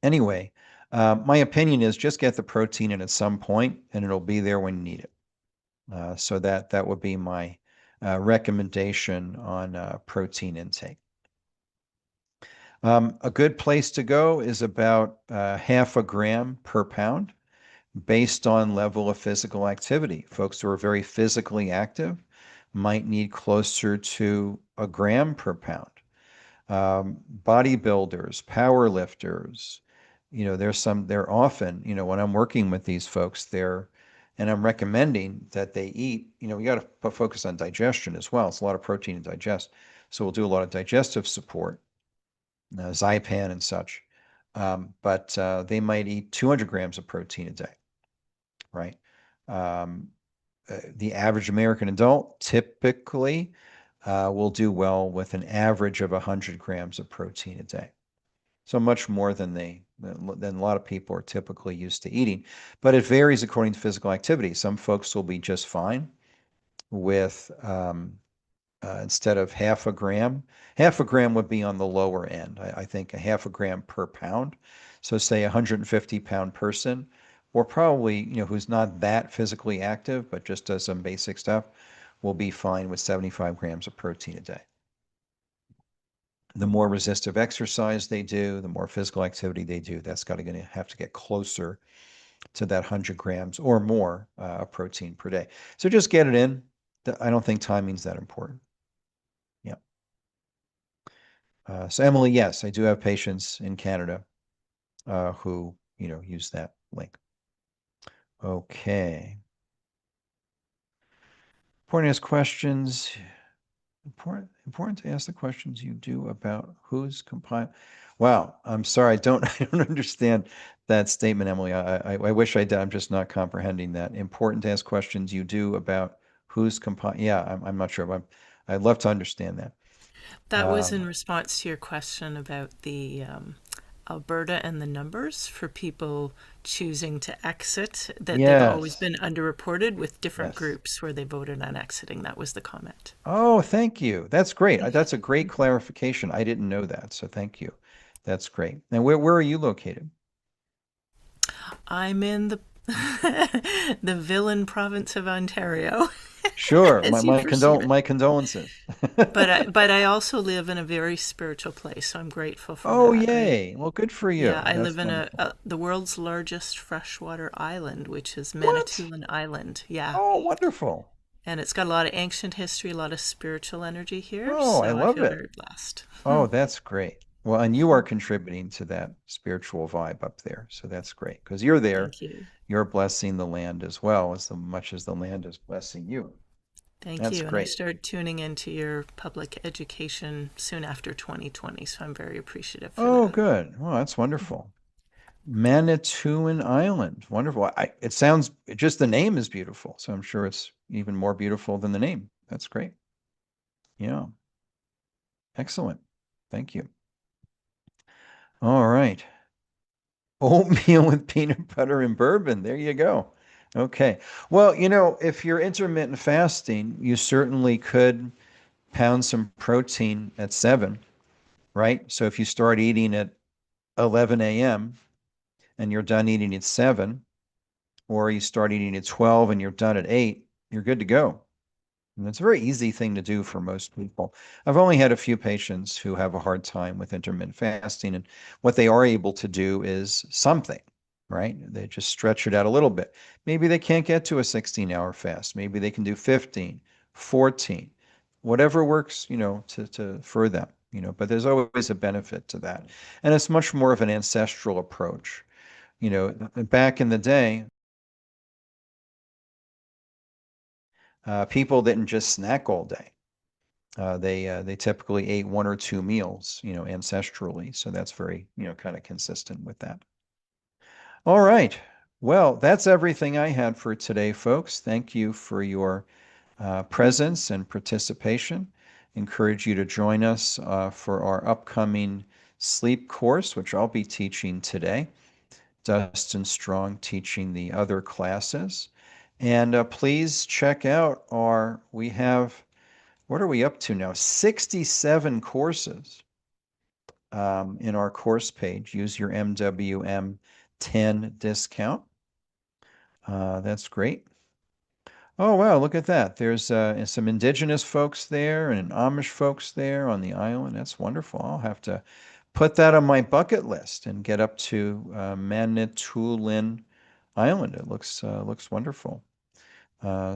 Anyway, my opinion is just get the protein in at some point, and it'll be there when you need it. So that would be my recommendation on protein intake. A good place to go is about half a gram per pound based on level of physical activity. Folks who are very physically active might need closer to a gram per pound. Bodybuilders, power lifters, they're often, when I'm working with these folks, and I'm recommending that they eat, we got to focus on digestion as well. It's a lot of protein to digest. So we'll do a lot of digestive support, Zypan and such. But they might eat 200 grams of protein a day, right? The average American adult typically will do well with an average of 100 grams of protein a day. So much more than a lot of people are typically used to eating. But it varies according to physical activity. Some folks will be just fine with instead of half a gram would be on the lower end. I think a half a gram per pound. So say a 150-pound person, or probably, who's not that physically active, but just does some basic stuff, will be fine with 75 grams of protein a day. The more resistive exercise they do, the more physical activity they do, that's going to have to get closer to that 100 grams or more of protein per day. So just get it in. I don't think timing's that important. Yeah. So Emily, yes, I do have patients in Canada who, use that link. Okay. Important to ask questions. Important to ask the questions you do about who's compiling. Wow, I'm sorry, I don't understand that statement, Emily. I wish I did. I'm just not comprehending that. Important to ask questions you do about who's compiling. Yeah, I'm not sure. But I'd love to understand that. That was in response to your question about the Alberta and the numbers for people choosing to exit, that they've always been underreported with different groups where they voted on exiting. That was the comment. Oh, thank you. That's great. That's a great clarification. I didn't know that, so thank you. That's great. And where are you located? I'm in the the villain province of Ontario. Sure. as you perceive it. My condolences. But I also live in a very spiritual place, so I'm grateful for Oh, that. yay. Well, good for Yeah, you. I live That's in wonderful. the world's largest freshwater island, which is What? Manitoulin Island. Yeah. Oh, wonderful. And it's got a lot of ancient history, a lot of spiritual energy here, Oh, I so I love feel it. very blessed. Oh, that's great. Well, and you are contributing to that spiritual vibe up there. So that's great because you're there. Thank you. You're blessing the land as well as much as the land is blessing you. Thank That's you. And I great. started tuning into your public education soon after 2020, so I'm very appreciative for Oh, that. good. Well, that's wonderful. Manitoulin Island. Wonderful. It sounds, just the name is beautiful. So I'm sure it's even more beautiful than the name. That's great. Yeah. Excellent. Thank you. All right. Oatmeal with peanut butter and bourbon. There you go. Okay. Well, if you're intermittent fasting, you certainly could pound some protein at 7, right? So if you start eating at 11 a.m. and you're done eating at 7, or you start eating at 12 and you're done at 8, you're good to go. And it's a very easy thing to do for most people. I've only had a few patients who have a hard time with intermittent fasting, and what they are able to do is something, right? They just stretch it out a little bit. Maybe they can't get to a 16-hour fast. Maybe they can do 15, 14, whatever works, for them, but there's always a benefit to that. And it's much more of an ancestral approach. Back in the day, people didn't just snack all day. They typically ate 1 or 2 meals, ancestrally. So that's very, kind of consistent with that. All right. Well, that's everything I had for today, folks. Thank you for your presence and participation. Encourage you to join us for our upcoming sleep course, which I'll be teaching today. Dustin Strong teaching the other classes. And please check out we have, what are we up to now? 67 courses in our course page. Use your MWM 10 discount. That's great. Oh, wow, look at that. There's some indigenous folks there and Amish folks there on the island. That's wonderful. I'll have to put that on my bucket list and get up to Manitoulin Island. It looks wonderful.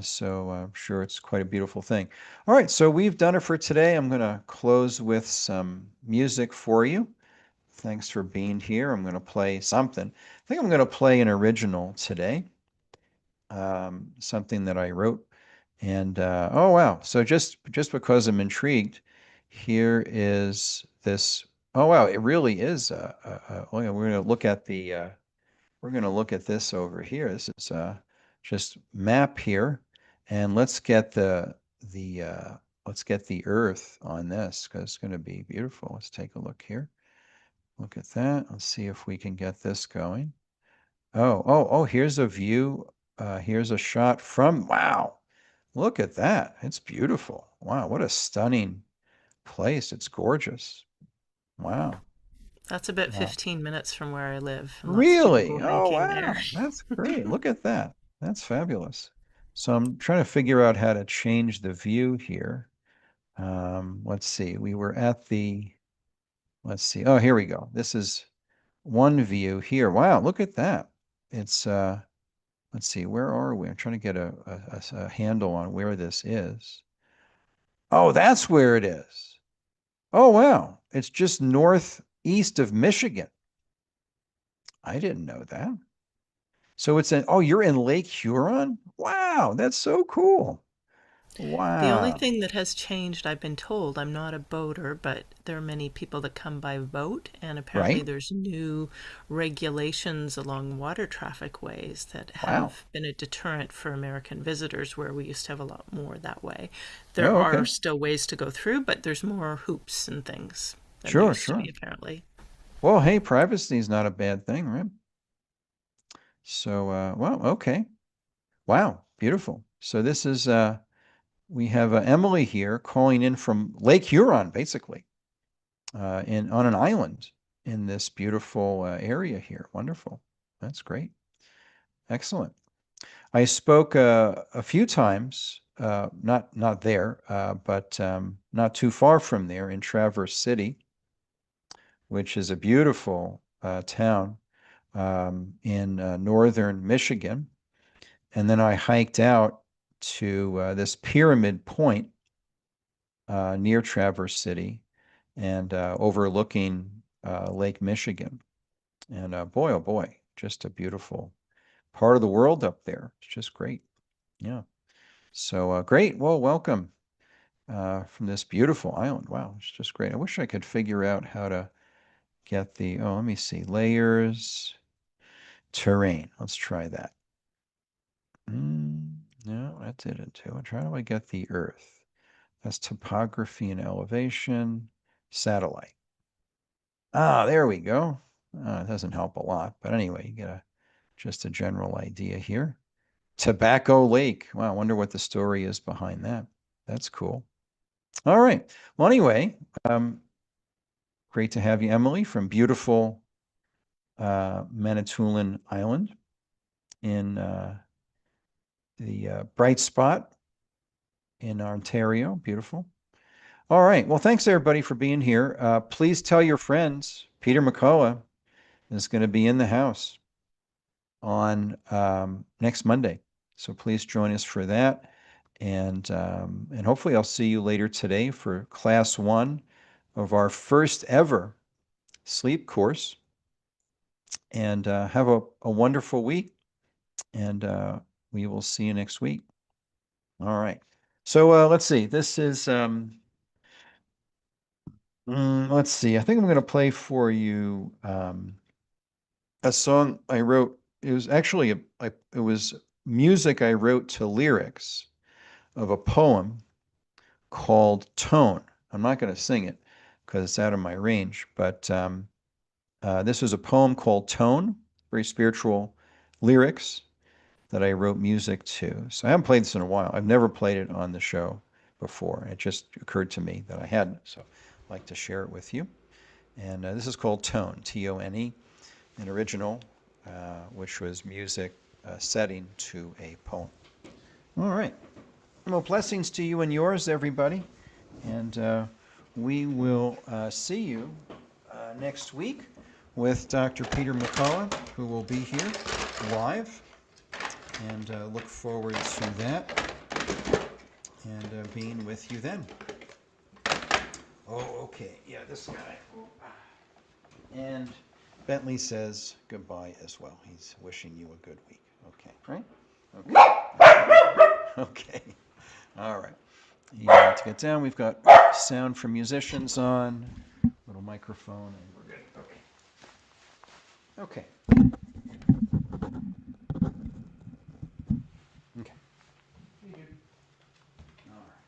So I'm sure it's quite a beautiful thing. All right, so we've done it for today. I'm going to close with some music for you. Thanks for being here. I'm going to play something. I think I'm going to play an original today, something that I wrote. And oh wow! So just because I'm intrigued, here is this. Oh wow! It really is. Oh yeah, we're going to look at this over here. This is just map here, and let's get let's get the Earth on this because it's going to be beautiful. Let's take a look here. Look at that. Let's see if we can get this going. Oh, here's a view. Here's a shot from, wow, look at that. It's beautiful. Wow, what a stunning place. It's gorgeous. Wow. That's about Wow. 15 minutes from where I live, and lots of people Really? go Oh, hiking there. wow. That's great. Look at that. That's fabulous. So I'm trying to figure out how to change the view here. Let's see. We were at let's see. Oh, here we go. This is one view here. Wow, look at that. It's let's see, where are we? I'm trying to get a handle on where this is. Oh, that's where it is. Oh, wow. It's just northeast of Michigan. I didn't know that. So you're in Lake Huron? Wow, that's so cool. The only Wow. thing that has changed, I've been told, I'm not a boater, but there are many people that come by boat, and apparently Right? there's new regulations along water traffic ways that Wow. have been a deterrent for American visitors, where we used to have a lot more that way. There Oh, are okay. still ways to go through, but there's more hoops and things than there Sure, used to sure. be, apparently. Well, hey, privacy is not a bad thing, right? So, well, okay. Wow, beautiful. So this is we have Emily here calling in from Lake Huron, basically, on an island in this beautiful area here. Wonderful. That's great. Excellent. I spoke a few times not there, but not too far from there in Traverse City, which is a beautiful town in northern Michigan. And then I hiked out to this Pyramid Point near Traverse City and overlooking Lake Michigan. And boy, oh boy, just a beautiful part of the world up there. It's just great. Yeah. So great. Well, welcome from this beautiful island. Wow, it's just great. I wish I could figure out how to get the, let me see, layers, terrain. Let's try that. No, that didn't do it. How do I get the Earth? That's topography and elevation, satellite. Ah, there we go. It doesn't help a lot, but anyway, you get just a general idea here. Tobacco Lake. Wow, I wonder what the story is behind that. That's cool. All right. Well, anyway, great to have you, Emily, from beautiful Manitoulin Island in the bright spot in Ontario. Beautiful. All right. Well, thanks everybody for being here. Please tell your friends. Peter McCullough is going to be in the house on next Monday. So please join us for that. And hopefully I'll see you later today for class 1 of our first ever sleep course. And have a wonderful week. And we will see you next week. All right. So let's see. This is, let's see. I think I'm going to play for you a song I wrote. It was actually, it was music I wrote to lyrics of a poem called Tone. I'm not going to sing it because it's out of my range, but this was a poem called Tone, very spiritual lyrics that I wrote music to. So I haven't played this in a while. I've never played it on the show before. It just occurred to me that I hadn't, so I'd like to share it with you. And this is called Tone, T-O-N-E, an original, which was music setting to a poem. All right. Well, blessings to you and yours, everybody. And we will see you next week with Dr. Peter McCullough, who will be here live. And look forward to that and being with you then. Oh, okay. Yeah, this guy. And Bentley says goodbye as well. He's wishing you a good week. Okay, right? Okay. Okay. All right. You need to get down. We've got sound for musicians on, little microphone, and we're good. Okay. Okay. Okay. All right.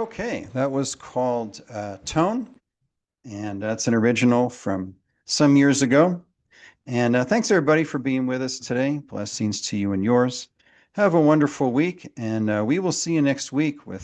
Okay, that was called Tone, and that's an original from some years ago. And thanks everybody for being with us today. Blessings to you and yours. Have a wonderful week, and we will see you next week with